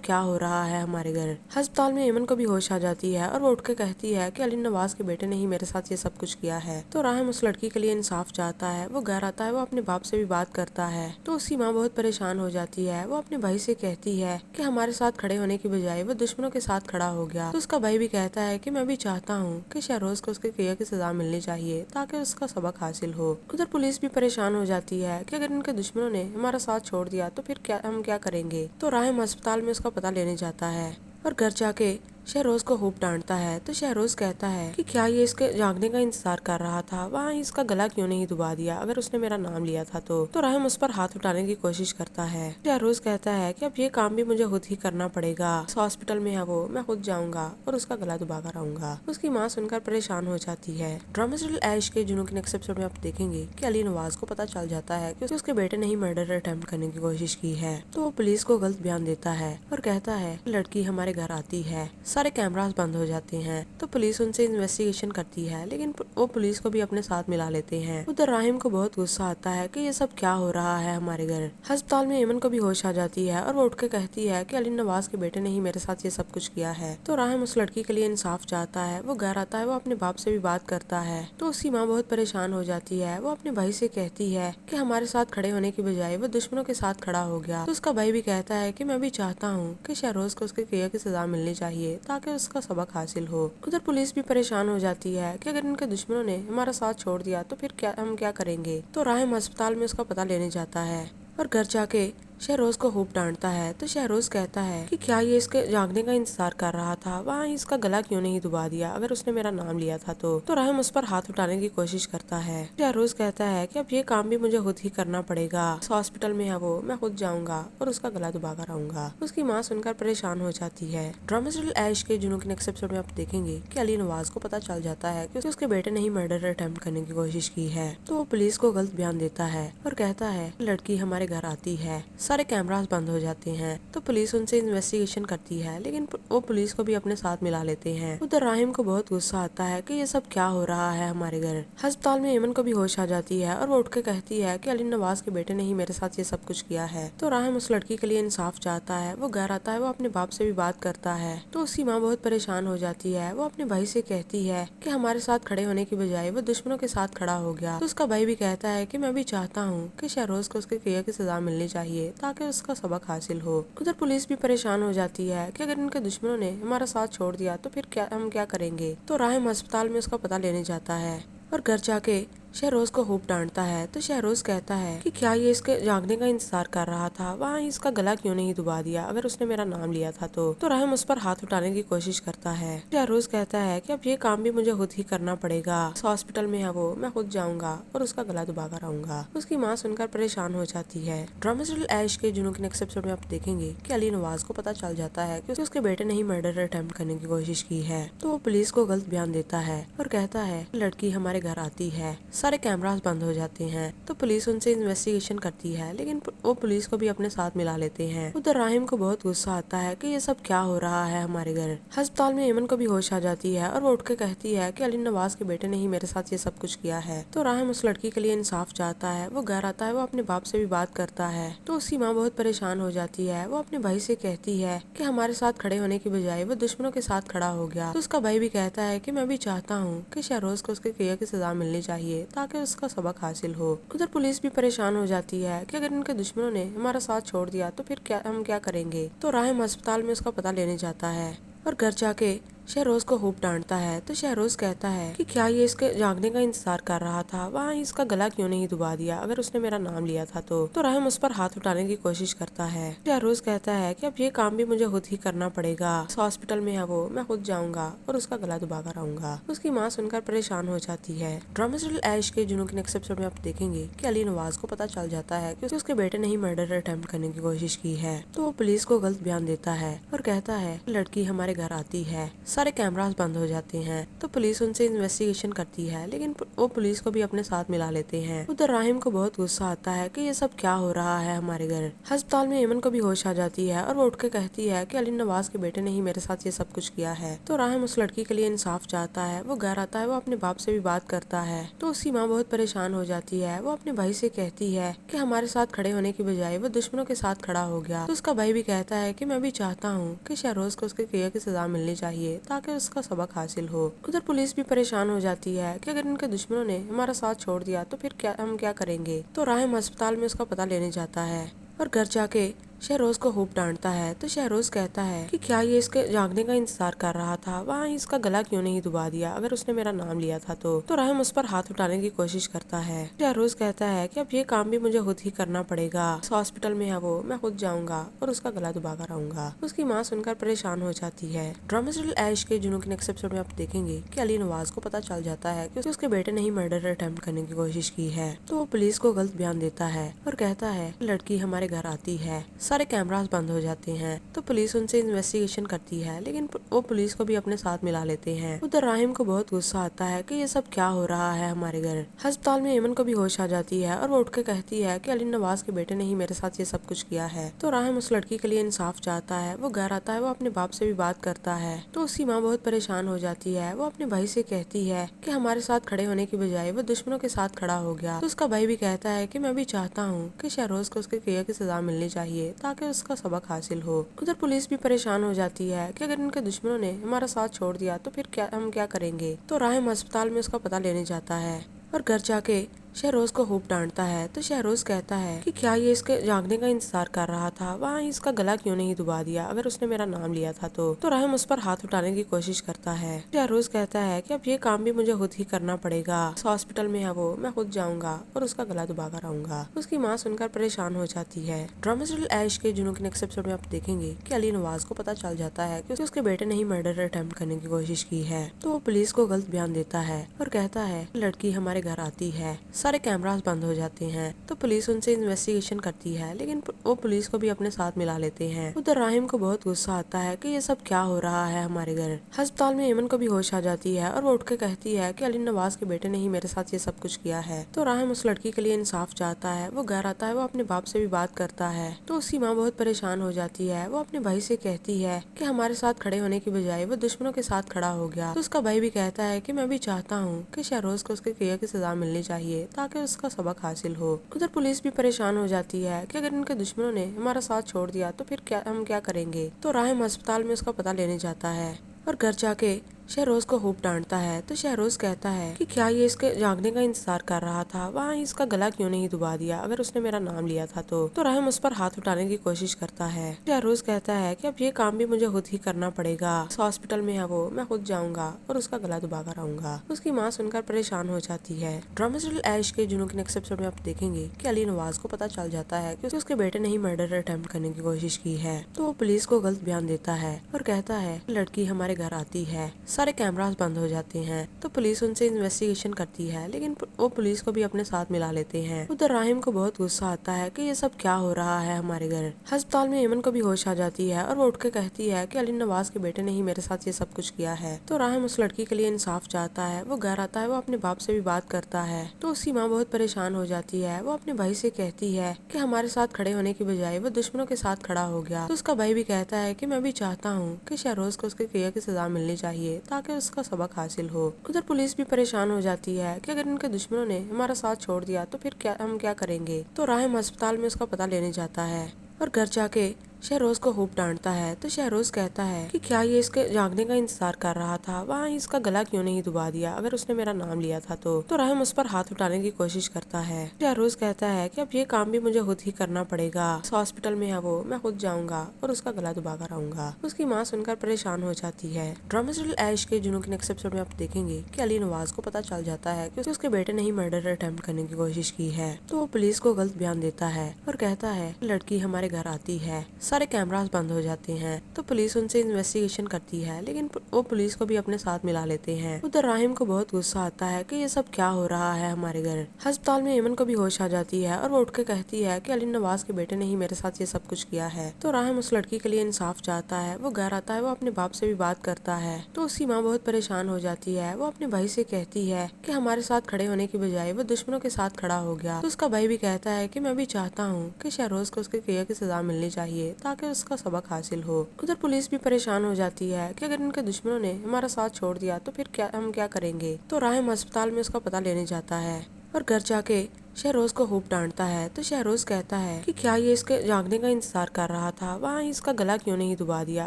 کیا ہو رہا ہے ہمارے گھر۔ ہسپتال میں ایمن کو بھی ہوش آ جاتی ہے اور وہ اٹھ کے کہتی ہے کہ علی نواز کے بیٹے نے ہی میرے ساتھ یہ سب کچھ کیا ہے۔ تو راہم اس لڑکی کے لیے انصاف چاہتا ہے، وہ گھر آتا ہے، وہ اپنے باپ سے بھی بات کرتا ہے تو اس کی ماں بہت پریشان ہو جاتی ہے۔ وہ اپنے بھائی سے کہتی ہے کہ ہمارے ساتھ کھڑے ہونے کی بجائے وہ دشمنوں کے ساتھ کھڑا ہو گیا۔ تو اس کا بھائی بھی کہتا ہے کہ میں بھی چاہتا ہوں کہ شہروز کو اس کے کیا کی سزا ملنی چاہیے تاکہ اس کا سبق حاصل ہو۔ ادھر پولیس بھی پریشان ہو جاتی ہے کہ اگر ان کے دشمنوں نے ہمارا ساتھ چھوڑ دیا تو پھر ہم کیا کریں گے۔ تو راہم ہسپتال میں اس کا پتہ لینے جاتا ہے اور گھر جا کے شہروز کو خوب ڈانٹتا ہے تو شہروز کہتا ہے کہ کیا یہ اس کے جاگنے کا انتظار کر رہا تھا، وہاں اس کا گلا کیوں نہیں دبا دیا اگر اس نے میرا نام لیا تھا تو راہم اس پر ہاتھ اٹھانے کی کوشش کرتا ہے۔ شہروز کہتا ہے کہ اب یہ کام بھی مجھے خود ہی کرنا پڑے گا، اس ہاسپٹل میں ہے وہ، میں خود جاؤں گا اور اس کا گلا دبا کر آؤں گا۔ اس کی ماں سن کر پریشان ہو جاتی ہے۔ ڈرامہ سیریل عیش کے جنوں کے نیکسٹ ایپیسوڈ میں آپ دیکھیں گے کہ علی نواز کو پتہ چل جاتا ہے کہ اس کے بیٹے نے ہی مرڈر اٹیمپٹ کرنے کی کوشش کی ہے، تو وہ پولیس کو غلط بیان دیتا ہے اور کہتا ہے لڑکی ہمارے گھر آتی ہے، سارے کیمراز بند ہو جاتے ہیں تو پولیس ان سے انویسٹیگیشن کرتی ہے، لیکن وہ پولیس کو بھی اپنے ساتھ ملا لیتے ہیں۔ ادھر راہم کو بہت غصہ آتا ہے کہ یہ سب کیا ہو رہا ہے ہمارے گھر۔ ہسپتال میں ایمن کو بھی ہوش آ جاتی ہے اور وہ اٹھ کے کہتی ہے کہ علی نواز کے بیٹے نے ہی میرے ساتھ یہ سب کچھ کیا ہے۔ تو راہم اس لڑکی کے لیے انصاف چاہتا ہے، وہ گھر آتا ہے، وہ اپنے باپ سے بھی بات کرتا ہے تو اس کی ماں بہت پریشان ہو جاتی ہے۔ وہ اپنے بھائی سے کہتی ہے کہ ہمارے ساتھ کھڑے ہونے کی بجائے وہ دشمنوں کے ساتھ کھڑا ہو گیا۔ تو اس کا بھائی بھی کہتا ہے کہ میں بھی چاہتا ہوں کہ شہروز کو اس کے کیا کی سزا ملنی چاہیے تاکہ اس کا سبق حاصل ہو۔ ادھر پولیس بھی پریشان ہو جاتی ہے کہ اگر ان کے دشمنوں نے ہمارا ساتھ چھوڑ دیا تو پھر ہم کیا کریں گے۔ تو راہم ہسپتال میں اس کا پتہ لینے جاتا ہے اور گھر جا کے شہروز کو خوب ڈانٹتا ہے تو شہروز کہتا ہے کہ کیا یہ اس کے جاگنے کا انتظار کر رہا تھا، وہاں اس کا گلا کیوں نہیں دبا دیا اگر اس نے میرا نام لیا تھا تو راہم اس پر ہاتھ اٹھانے کی کوشش کرتا ہے۔ شہروز کہتا ہے کہ اب یہ کام بھی مجھے خود ہی کرنا پڑے گا، اس ہاسپٹل میں ہے وہ، میں خود جاؤں گا اور اس کا گلا دبا کر آؤں گا۔ اس کی ماں سن کر پریشان ہو جاتی ہے۔ ڈرامہ سیریل عیش کے جنوں کے نیکسٹ ایپیسوڈ میں آپ دیکھیں گے کہ علی نواز کو پتہ چل جاتا ہے کہ اس کے بیٹے نے ہی مرڈر اٹیمپٹ کرنے کی کوشش کی ہے، تو وہ پولیس کو غلط بیان دیتا ہے اور کہتا ہے لڑکی ہمارے گھر آتی ہے، سارے کیمراز بند ہو جاتے ہیں تو پولیس ان سے انویسٹیگیشن کرتی ہے، لیکن وہ پولیس کو بھی اپنے ساتھ ملا لیتے ہیں۔ ادھر راہم کو بہت غصہ آتا ہے کہ یہ سب کیا ہو رہا ہے ہمارے گھر۔ ہسپتال میں ایمن کو بھی ہوش آ جاتی ہے اور وہ اٹھ کے کہتی ہے کہ علی نواز کے بیٹے نے ہی میرے ساتھ یہ سب کچھ کیا ہے۔ تو راہم اس لڑکی کے لیے انصاف چاہتا ہے، وہ گھر آتا ہے، وہ اپنے باپ سے بھی بات کرتا ہے تو اس کی ماں بہت پریشان ہو جاتی ہے۔ وہ اپنے بھائی سے کہتی ہے کہ ہمارے ساتھ کھڑے ہونے کی بجائے وہ دشمنوں کے ساتھ کھڑا ہو گیا۔ تو اس کا بھائی بھی کہتا ہے کہ میں بھی چاہتا ہوں کہ شہروز کو اس کے کیا کی سزا ملنی چاہیے تاکہ اس کا سبق حاصل ہو۔ ادھر پولیس بھی پریشان ہو جاتی ہے کہ اگر ان کے دشمنوں نے ہمارا ساتھ چھوڑ دیا تو پھر ہم کیا کریں گے۔ تو راہم ہسپتال میں اس کا پتہ لینے جاتا ہے اور گھر جا کے شہروز کو خوب ڈانٹتا ہے تو شہروز کہتا ہے کہ کیا یہ اس کے جاگنے کا انتظار کر رہا تھا، وہاں اس کا گلا کیوں نہیں دبا دیا اگر اس نے میرا نام لیا تھا تو راہم اس پر ہاتھ اٹھانے کی کوشش کرتا ہے۔ شہروز کہتا ہے کہ اب یہ کام بھی مجھے خود ہی کرنا پڑے گا، اس ہاسپٹل میں ہے وہ، میں خود جاؤں گا اور اس کا گلا دبا کر آؤں گا۔ اس کی ماں سن کر پریشان ہو جاتی ہے۔ ڈرامہ سیریل عیش کے جنوں کے نیکسٹ ایپیسوڈ میں آپ دیکھیں گے کہ علی نواز کو پتہ چل جاتا ہے کہ اس کے بیٹے نے ہی مرڈر اٹیمپٹ کرنے کی کوشش کی ہے، تو وہ پولیس کو غلط بیان دیتا ہے اور کہتا ہے لڑکی ہمارے گھر آتی ہے، سارے کیمراز بند ہو جاتے ہیں تو پولیس ان سے انویسٹیگیشن کرتی ہے، لیکن وہ پولیس کو بھی اپنے ساتھ ملا لیتے ہیں۔ ادھر راہم کو بہت غصہ آتا ہے کہ یہ سب کیا ہو رہا ہے ہمارے گھر۔ ہسپتال میں ایمن کو بھی ہوش آ جاتی ہے اور وہ اٹھ کے کہتی ہے کہ علی نواز کے بیٹے نے ہی میرے ساتھ یہ سب کچھ کیا ہے۔ تو راہم اس لڑکی کے لیے انصاف چاہتا ہے، وہ گھر آتا ہے، وہ اپنے باپ سے بھی بات کرتا ہے تو اس کی ماں بہت پریشان ہو جاتی ہے۔ وہ اپنے بھائی سے کہتی ہے کہ ہمارے ساتھ کھڑے ہونے کی بجائے وہ دشمنوں کے ساتھ کھڑا ہو گیا۔ تو اس کا بھائی بھی کہتا ہے کہ میں بھی چاہتا ہوں کہ شہروز کو اس کے کیے کی سزا ملنی چاہیے تاکہ اس کا سبق حاصل ہو۔ ادھر پولیس بھی پریشان ہو جاتی ہے کہ اگر ان کے دشمنوں نے ہمارا ساتھ چھوڑ دیا تو پھر ہم کیا کریں گے۔ تو راہم ہسپتال میں اس کا پتہ لینے جاتا ہے اور گھر جا کے شہروز کو خوب ڈانٹتا ہے تو شہروز کہتا ہے کہ کیا یہ اس کے جاگنے کا انتظار کر رہا تھا، وہاں اس کا گلا کیوں نہیں دبا دیا اگر اس نے میرا نام لیا تھا تو راہم اس پر ہاتھ اٹھانے کی کوشش کرتا ہے۔ شہروز کہتا ہے کہ اب یہ کام بھی مجھے خود ہی کرنا پڑے گا، اس ہاسپٹل میں ہے وہ، میں خود جاؤں گا اور اس کا گلا دبا کر آؤں گا۔ اس کی ماں سن کر پریشان ہو جاتی ہے۔ ڈرامہ سیریل عیش کے جنوں کے نیکسٹ ایپیسوڈ میں آپ دیکھیں گے کہ علی نواز کو پتا چل جاتا ہے کہ اس کے بیٹے نے ہی مرڈر اٹیمپٹ کرنے کی کوشش کی ہے، تو وہ پولیس کو غلط بیان دیتا ہے اور کہتا ہے کہ لڑکی ہمارے گھر آتی ہے، سارے کیمراز بند ہو جاتے ہیں تو پولیس ان سے انویسٹیگیشن کرتی ہے، لیکن وہ پولیس کو بھی اپنے ساتھ ملا لیتے ہیں۔ ادھر راہم کو بہت غصہ آتا ہے کہ یہ سب کیا ہو رہا ہے ہمارے گھر۔ ہسپتال میں ایمن کو بھی ہوش آ جاتی ہے اور وہ اٹھ کے کہتی ہے کہ علی نواز کے بیٹے نے ہی میرے ساتھ یہ سب کچھ کیا ہے۔ تو راہم اس لڑکی کے لیے انصاف چاہتا ہے، وہ گھر آتا ہے، وہ اپنے باپ سے بھی بات کرتا ہے تو اس کی ماں بہت پریشان ہو جاتی ہے۔ وہ اپنے بھائی سے کہتی ہے کہ ہمارے ساتھ کھڑے ہونے کی بجائے وہ دشمنوں کے ساتھ کھڑا ہو گیا۔ تو اس کا بھائی بھی کہتا ہے کہ میں بھی چاہتا ہوں کہ شہروز کو اس کے کیے کی سزا ملنی چاہیے تاکہ اس کا سبق حاصل ہو۔ ادھر پولیس بھی پریشان ہو جاتی ہے کہ اگر ان کے دشمنوں نے ہمارا ساتھ چھوڑ دیا تو پھر ہم کیا کریں گے۔ تو راہم ہسپتال میں اس کا پتہ لینے جاتا ہے اور گھر جا کے شہروز کو خوب ڈانٹتا ہے تو شہروز کہتا ہے کہ کیا یہ اس کے جاگنے کا انتظار کر رہا تھا، وہاں اس کا گلا کیوں نہیں دبا دیا اگر اس نے میرا نام لیا تھا تو راہم اس پر ہاتھ اٹھانے کی کوشش کرتا ہے۔ شہروز کہتا ہے کہ اب یہ کام بھی مجھے خود ہی کرنا پڑے گا، اس ہاسپٹل میں ہے وہ، میں خود جاؤں گا اور اس کا گلا دبا کر آؤں گا۔ اس کی ماں سن کر پریشان ہو جاتی ہے۔ ڈرامہ سیریل عیش کے جنوں کے نیکسٹ ایپیسوڈ میں آپ دیکھیں گے کہ علی نواز کو پتا چل جاتا ہے کہ اس کے بیٹے نے ہی مرڈر اٹیمپٹ کرنے کی کوشش کی ہے، تو وہ پولیس کو غلط بیان دیتا ہے اور کہتا ہے کہ لڑکی ہمارے گھر آتی ہے، سارے کیمراز بند ہو جاتے ہیں تو پولیس ان سے انویسٹیگیشن کرتی ہے، لیکن وہ پولیس کو بھی اپنے ساتھ ملا لیتے ہیں۔ ادھر راہم کو بہت غصہ آتا ہے کہ یہ سب کیا ہو رہا ہے ہمارے گھر۔ ہسپتال میں ایمن کو بھی ہوش آ جاتی ہے اور وہ اٹھ کے کہتی ہے کہ علی نواز کے بیٹے نے ہی میرے ساتھ یہ سب کچھ کیا ہے۔ تو راہم اس لڑکی کے لیے انصاف چاہتا ہے، وہ گھر آتا ہے، وہ اپنے باپ سے بھی بات کرتا ہے تو اس کی ماں بہت پریشان ہو جاتی ہے۔ وہ اپنے بھائی سے کہتی ہے کہ ہمارے ساتھ کھڑے ہونے کی بجائے وہ دشمنوں کے ساتھ کھڑا ہو گیا۔ تو اس کا بھائی بھی کہتا ہے کہ میں بھی چاہتا ہوں کہ شہروز کو اس کے کیے کی سزا ملنی چاہیے تاکہ اس کا سبق حاصل ہو۔ ادھر پولیس بھی پریشان ہو جاتی ہے کہ اگر ان کے دشمنوں نے ہمارا ساتھ چھوڑ دیا تو پھر ہم کیا کریں گے۔ تو راہم ہسپتال میں اس کا پتہ لینے جاتا ہے اور گھر جا کے شہروز کو خوب ڈانٹتا ہے تو شہروز کہتا ہے کہ کیا یہ اس کے جاگنے کا انتظار کر رہا تھا، وہاں اس کا گلا کیوں نہیں دبا دیا اگر اس نے میرا نام لیا تھا تو راہم اس پر ہاتھ اٹھانے کی کوشش کرتا ہے۔ شہروز کہتا ہے کہ اب یہ کام بھی مجھے خود ہی کرنا پڑے گا، اس ہاسپٹل میں ہے وہ، میں خود جاؤں گا اور اس کا گلا دبا کر آؤں گا۔ اس کی ماں سن کر پریشان ہو جاتی ہے۔ ڈرامہ سیریل عیش کے جنوں کے نیکسٹ ایپیسوڈ میں آپ دیکھیں گے کہ علی نواز کو پتا چل جاتا ہے کہ اس کے بیٹے نے ہی مرڈر اٹیمپٹ کرنے کی کوشش کی ہے، تو وہ پولیس کو غلط بیان دیتا ہے اور کہتا ہے کہ لڑکی ہمارے گھر آتی ہے، سارے کیمراز بند ہو جاتے ہیں تو پولیس ان سے انویسٹیگیشن کرتی ہے، لیکن وہ پولیس کو بھی اپنے ساتھ ملا لیتے ہیں۔ ادھر راہم کو بہت غصہ آتا ہے کہ یہ سب کیا ہو رہا ہے ہمارے گھر۔ ہسپتال میں ایمن کو بھی ہوش آ جاتی ہے اور وہ اٹھ کے کہتی ہے کہ علی نواز کے بیٹے نے ہی میرے ساتھ یہ سب کچھ کیا ہے۔ تو راہم اس لڑکی کے لیے انصاف چاہتا ہے، وہ گھر آتا ہے، وہ اپنے باپ سے بھی بات کرتا ہے تو اس کی ماں بہت پریشان ہو جاتی ہے۔ وہ اپنے بھائی سے کہتی ہے کہ ہمارے ساتھ کھڑے ہونے کی بجائے وہ دشمنوں کے ساتھ کھڑا ہو گیا۔ تو اس کا بھائی بھی کہتا ہے کہ میں بھی چاہتا ہوں کہ شہروز کو اس کے کیے کی سزا ملنی چاہیے تاکہ اس کا سبق حاصل ہو۔ ادھر پولیس بھی پریشان ہو جاتی ہے کہ اگر ان کے دشمنوں نے ہمارا ساتھ چھوڑ دیا تو پھر ہم کیا کریں گے۔ تو راہم ہسپتال میں اس کا پتہ لینے جاتا ہے اور گھر جا کے شہروز کو خوب ڈانٹتا ہے تو شہروز کہتا ہے کہ کیا یہ اس کے جاگنے کا انتظار کر رہا تھا، وہاں اس کا گلا کیوں نہیں دبا دیا اگر اس نے میرا نام لیا تھا تو راہم اس پر ہاتھ اٹھانے کی کوشش کرتا ہے۔ شہروز کہتا ہے کہ اب یہ کام بھی مجھے خود ہی کرنا پڑے گا، اس ہاسپٹل میں ہے وہ، میں خود جاؤں گا اور اس کا گلا دبا کر آؤں گا۔ اس کی ماں سن کر پریشان ہو جاتی ہے۔ ڈرامہ سیریل عیش کے جنوں کے نیکسٹ ایپیسوڈ میں آپ دیکھیں گے کہ علی نواز کو پتا چل جاتا ہے کہ اس کے بیٹے نے ہی مرڈر اٹیمپٹ کرنے کی کوشش کی ہے، تو وہ پولیس کو غلط بیان دیتا ہے اور کہتا ہے کہ لڑکی ہمارے گھر آتی ہے، سارے کیمراز بند ہو جاتے ہیں تو پولیس ان سے انویسٹیگیشن کرتی ہے، لیکن وہ پولیس کو بھی اپنے ساتھ ملا لیتے ہیں۔ ادھر راہم کو بہت غصہ آتا ہے کہ یہ سب کیا ہو رہا ہے ہمارے گھر۔ ہسپتال میں ایمن کو بھی ہوش آ جاتی ہے اور وہ اٹھ کے کہتی ہے کہ علی نواز کے بیٹے نے ہی میرے ساتھ یہ سب کچھ کیا ہے۔ تو راہم اس لڑکی کے لیے انصاف چاہتا ہے، وہ گھر آتا ہے، وہ اپنے باپ سے بھی بات کرتا ہے تو اس کی ماں بہت پریشان ہو جاتی ہے۔ وہ اپنے بھائی سے کہتی ہے کہ ہمارے ساتھ کھڑے ہونے کی بجائے وہ دشمنوں کے ساتھ کھڑا ہو گیا۔ تو اس کا بھائی بھی کہتا ہے کہ میں بھی چاہتا ہوں کہ شہروز کو اس کے کیا کی سزا ملنی چاہیے تاکہ اس کا سبق حاصل ہو۔ ادھر پولیس بھی پریشان ہو جاتی ہے کہ اگر ان کے دشمنوں نے ہمارا ساتھ چھوڑ دیا تو پھر ہم کیا کریں گے۔ تو راہم ہسپتال میں اس کا پتہ لینے جاتا ہے اور گھر جا کے شہروز کو خوب ڈانٹتا ہے تو شہروز کہتا ہے کہ کیا یہ اس کے جاگنے کا انتظار کر رہا تھا، وہاں اس کا گلا کیوں نہیں دبا دیا اگر اس نے میرا نام لیا تھا تو راہم اس پر ہاتھ اٹھانے کی کوشش کرتا ہے۔ شہروز کہتا ہے کہ اب یہ کام بھی مجھے خود ہی کرنا پڑے گا، اس ہاسپٹل میں ہے وہ، میں خود جاؤں گا اور اس کا گلا دبا کر آؤں گا۔ اس کی ماں سن کر پریشان ہو جاتی ہے۔ ڈرامہ سیریل عیش کے جنوں کے نیکسٹ ایپیسوڈ میں آپ دیکھیں گے کہ علی نواز کو پتہ چل جاتا ہے کہ اس کے بیٹے نے ہی مرڈر اٹیمپٹ کرنے کی کوشش کی ہے تو وہ پولیس کو غلط بیان دیتا ہے اور کہتا ہے لڑکی ہمارے گھر آتی ہے، سارے کیمراز بند ہو جاتے ہیں تو پولیس ان سے انویسٹیگیشن کرتی ہے، لیکن وہ پولیس کو بھی اپنے ساتھ ملا لیتے ہیں۔ ادھر راہم کو بہت غصہ آتا ہے کہ یہ سب کیا ہو رہا ہے ہمارے گھر۔ ہسپتال میں ایمن کو بھی ہوش آ جاتی ہے اور وہ اٹھ کے کہتی ہے کہ علی نواز کے بیٹے نے ہی میرے ساتھ یہ سب کچھ کیا ہے۔ تو راہم اس لڑکی کے لیے انصاف چاہتا ہے، وہ گھر آتا ہے، وہ اپنے باپ سے بھی بات کرتا ہے تو اس کی ماں بہت پریشان ہو جاتی ہے۔ وہ اپنے بھائی سے کہتی ہے کہ ہمارے ساتھ کھڑے ہونے کی بجائے وہ دشمنوں کے ساتھ کھڑا ہو گیا تو اس کا بھائی بھی کہتا ہے کہ میں بھی چاہتا ہوں کہ شہروز کو اس کے کیا کی سزا ملنی چاہیے تاکہ اس کا سبق حاصل ہو۔ ادھر پولیس بھی پریشان ہو جاتی ہے کہ اگر ان کے دشمنوں نے ہمارا ساتھ چھوڑ دیا تو پھر ہم کیا کریں گے۔ تو راہم ہسپتال میں اس کا پتہ لینے جاتا ہے اور گھر جا کے شہروز کو خوب ڈانٹتا ہے تو شہروز کہتا ہے کہ کیا یہ اس کے جاگنے کا انتظار کر رہا تھا، وہاں اس کا گلا کیوں نہیں دبا دیا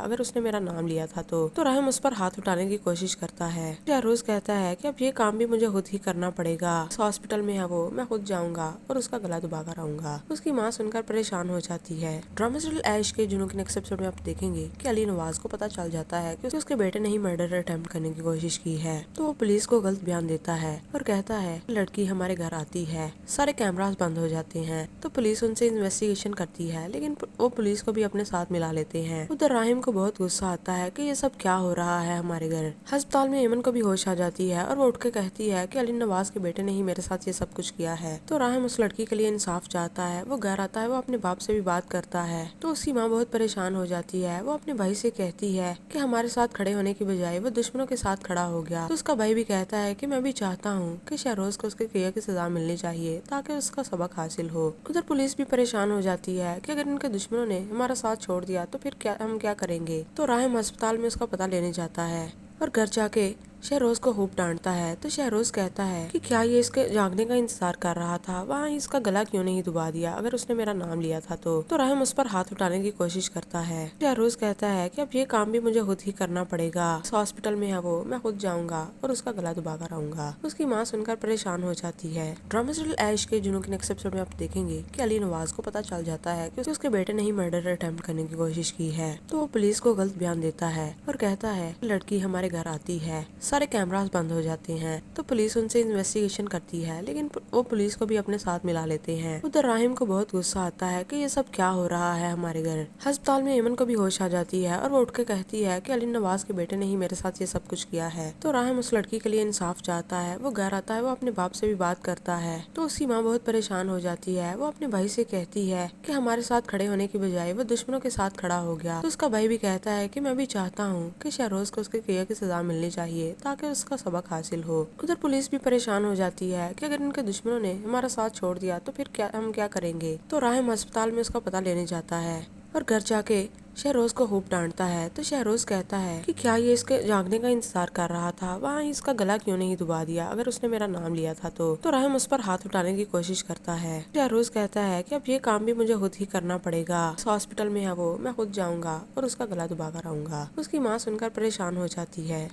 اگر اس نے میرا نام لیا تھا تو راہم اس پر ہاتھ اٹھانے کی کوشش کرتا ہے۔ شہروز کہتا ہے کہ اب یہ کام بھی مجھے خود ہی کرنا پڑے گا، اس ہاسپٹل میں ہے وہ، میں خود جاؤں گا اور اس کا گلا دبا کر آؤں گا۔ اس کی ماں سن کر پریشان ہو جاتی ہے۔ ڈرامہ سیریل عیش کے جنوں کے نیکسٹ ایپیسوڈ میں آپ دیکھیں گے کہ علی نواز کو پتہ چل جاتا ہے کہ اس کے بیٹے نے ہی مرڈر اٹیمپٹ کرنے کی کوشش کی ہے تو وہ پولیس کو غلط بیان دیتا ہے اور کہتا ہے لڑکی ہمارے گھر آتی ہے، سارے کیمراز بند ہو جاتے ہیں تو پولیس ان سے انویسٹیگیشن کرتی ہے، لیکن وہ پولیس کو بھی اپنے ساتھ ملا لیتے ہیں۔ ادھر راہم کو بہت غصہ آتا ہے کہ یہ سب کیا ہو رہا ہے ہمارے گھر۔ ہسپتال میں ایمن کو بھی ہوش آ جاتی ہے اور وہ اٹھ کے کہتی ہے کہ علی نواز کے بیٹے نے ہی میرے ساتھ یہ سب کچھ کیا ہے تو راہم اس لڑکی کے لیے انصاف چاہتا ہے، وہ گھر آتا ہے، وہ اپنے باپ سے بھی بات کرتا ہے تو اس کی ماں بہت پریشان ہو جاتی ہے۔ وہ اپنے بھائی سے کہتی ہے کہ ہمارے ساتھ کھڑے ہونے کی بجائے وہ دشمنوں کے ساتھ کھڑا ہو گیا تو اس کا بھائی بھی کہتا ہے کہ میں بھی چاہتا ہوں کہ شہروز کو اس کے کیا کی سزا ملنی چاہیے تاکہ اس کا سبق حاصل ہو۔ ادھر پولیس بھی پریشان ہو جاتی ہے کہ اگر ان کے دشمنوں نے ہمارا ساتھ چھوڑ دیا تو پھر ہم کیا کریں گے۔ تو راہم ہسپتال میں اس کا پتہ لینے جاتا ہے اور گھر جا کے شہروز کو خوب ڈانٹتا ہے تو شہروز کہتا ہے کہ کیا یہ اس کے جاگنے کا انتظار کر رہا تھا، وہاں اس کا گلا کیوں نہیں دبا دیا اگر اس نے میرا نام لیا تھا تو راہم اس پر ہاتھ اٹھانے کی کوشش کرتا ہے۔ شہروز کہتا ہے کہ اب یہ کام بھی مجھے خود ہی کرنا پڑے گا، اس ہاسپٹل میں ہے وہ، میں خود جاؤں گا اور اس کا گلا دبا کر آؤں گا۔ اس کی ماں سن کر پریشان ہو جاتی ہے۔ ڈرامہ سیریل عیش کے جنوں کے نیکسٹ ایپیسوڈ میں آپ دیکھیں گے کہ علی نواز کو پتہ چل جاتا ہے کہ اس کے بیٹے نے ہی مرڈر اٹیمپٹ کرنے کی کوشش کی ہے تو وہ پولیس کو غلط بیان دیتا ہے اور کہتا ہے لڑکی ہمارے گھر آتی ہے، سارے کیمراز بند ہو جاتے ہیں تو پولیس ان سے انویسٹیگیشن کرتی ہے، لیکن وہ پولیس کو بھی اپنے ساتھ ملا لیتے ہیں۔ ادھر راہم کو بہت غصہ آتا ہے کہ یہ سب کیا ہو رہا ہے ہمارے گھر۔ ہسپتال میں ایمن کو بھی ہوش آ جاتی ہے اور وہ اٹھ کے کہتی ہے کہ علی نواز کے بیٹے نے ہی میرے ساتھ یہ سب کچھ کیا ہے تو راہم اس لڑکی کے لیے انصاف چاہتا ہے، وہ گھر آتا ہے، وہ اپنے باپ سے بھی بات کرتا ہے تو اس کی ماں بہت پریشان ہو جاتی ہے۔ وہ اپنے بھائی سے کہتی ہے کہ ہمارے ساتھ کھڑے ہونے کی بجائے وہ دشمنوں کے ساتھ کھڑا ہو گیا تو اس کا بھائی بھی کہتا ہے کہ میں بھی چاہتا ہوں کہ شہروز کو اس کے کیا کی سزا ملنی چاہیے تاکہ اس کا سبق حاصل ہو۔ ادھر پولیس بھی پریشان ہو جاتی ہے کہ اگر ان کے دشمنوں نے ہمارا ساتھ چھوڑ دیا تو پھر ہم کیا کریں گے۔ تو راہم ہسپتال میں اس کا پتہ لینے جاتا ہے اور گھر جا کے شہروز کو خوب ڈانٹتا ہے تو شہروز کہتا ہے کہ کیا یہ اس کے جاگنے کا انتظار کر رہا تھا، وہاں اس کا گلا کیوں نہیں دبا دیا اگر اس نے میرا نام لیا تھا تو راہم اس پر ہاتھ اٹھانے کی کوشش کرتا ہے۔ شہروز کہتا ہے کہ اب یہ کام بھی مجھے خود ہی کرنا پڑے گا، اس ہاسپٹل میں ہے وہ، میں خود جاؤں گا اور اس کا گلا دبا کر آؤں گا۔ اس کی ماں سن کر پریشان ہو جاتی ہے۔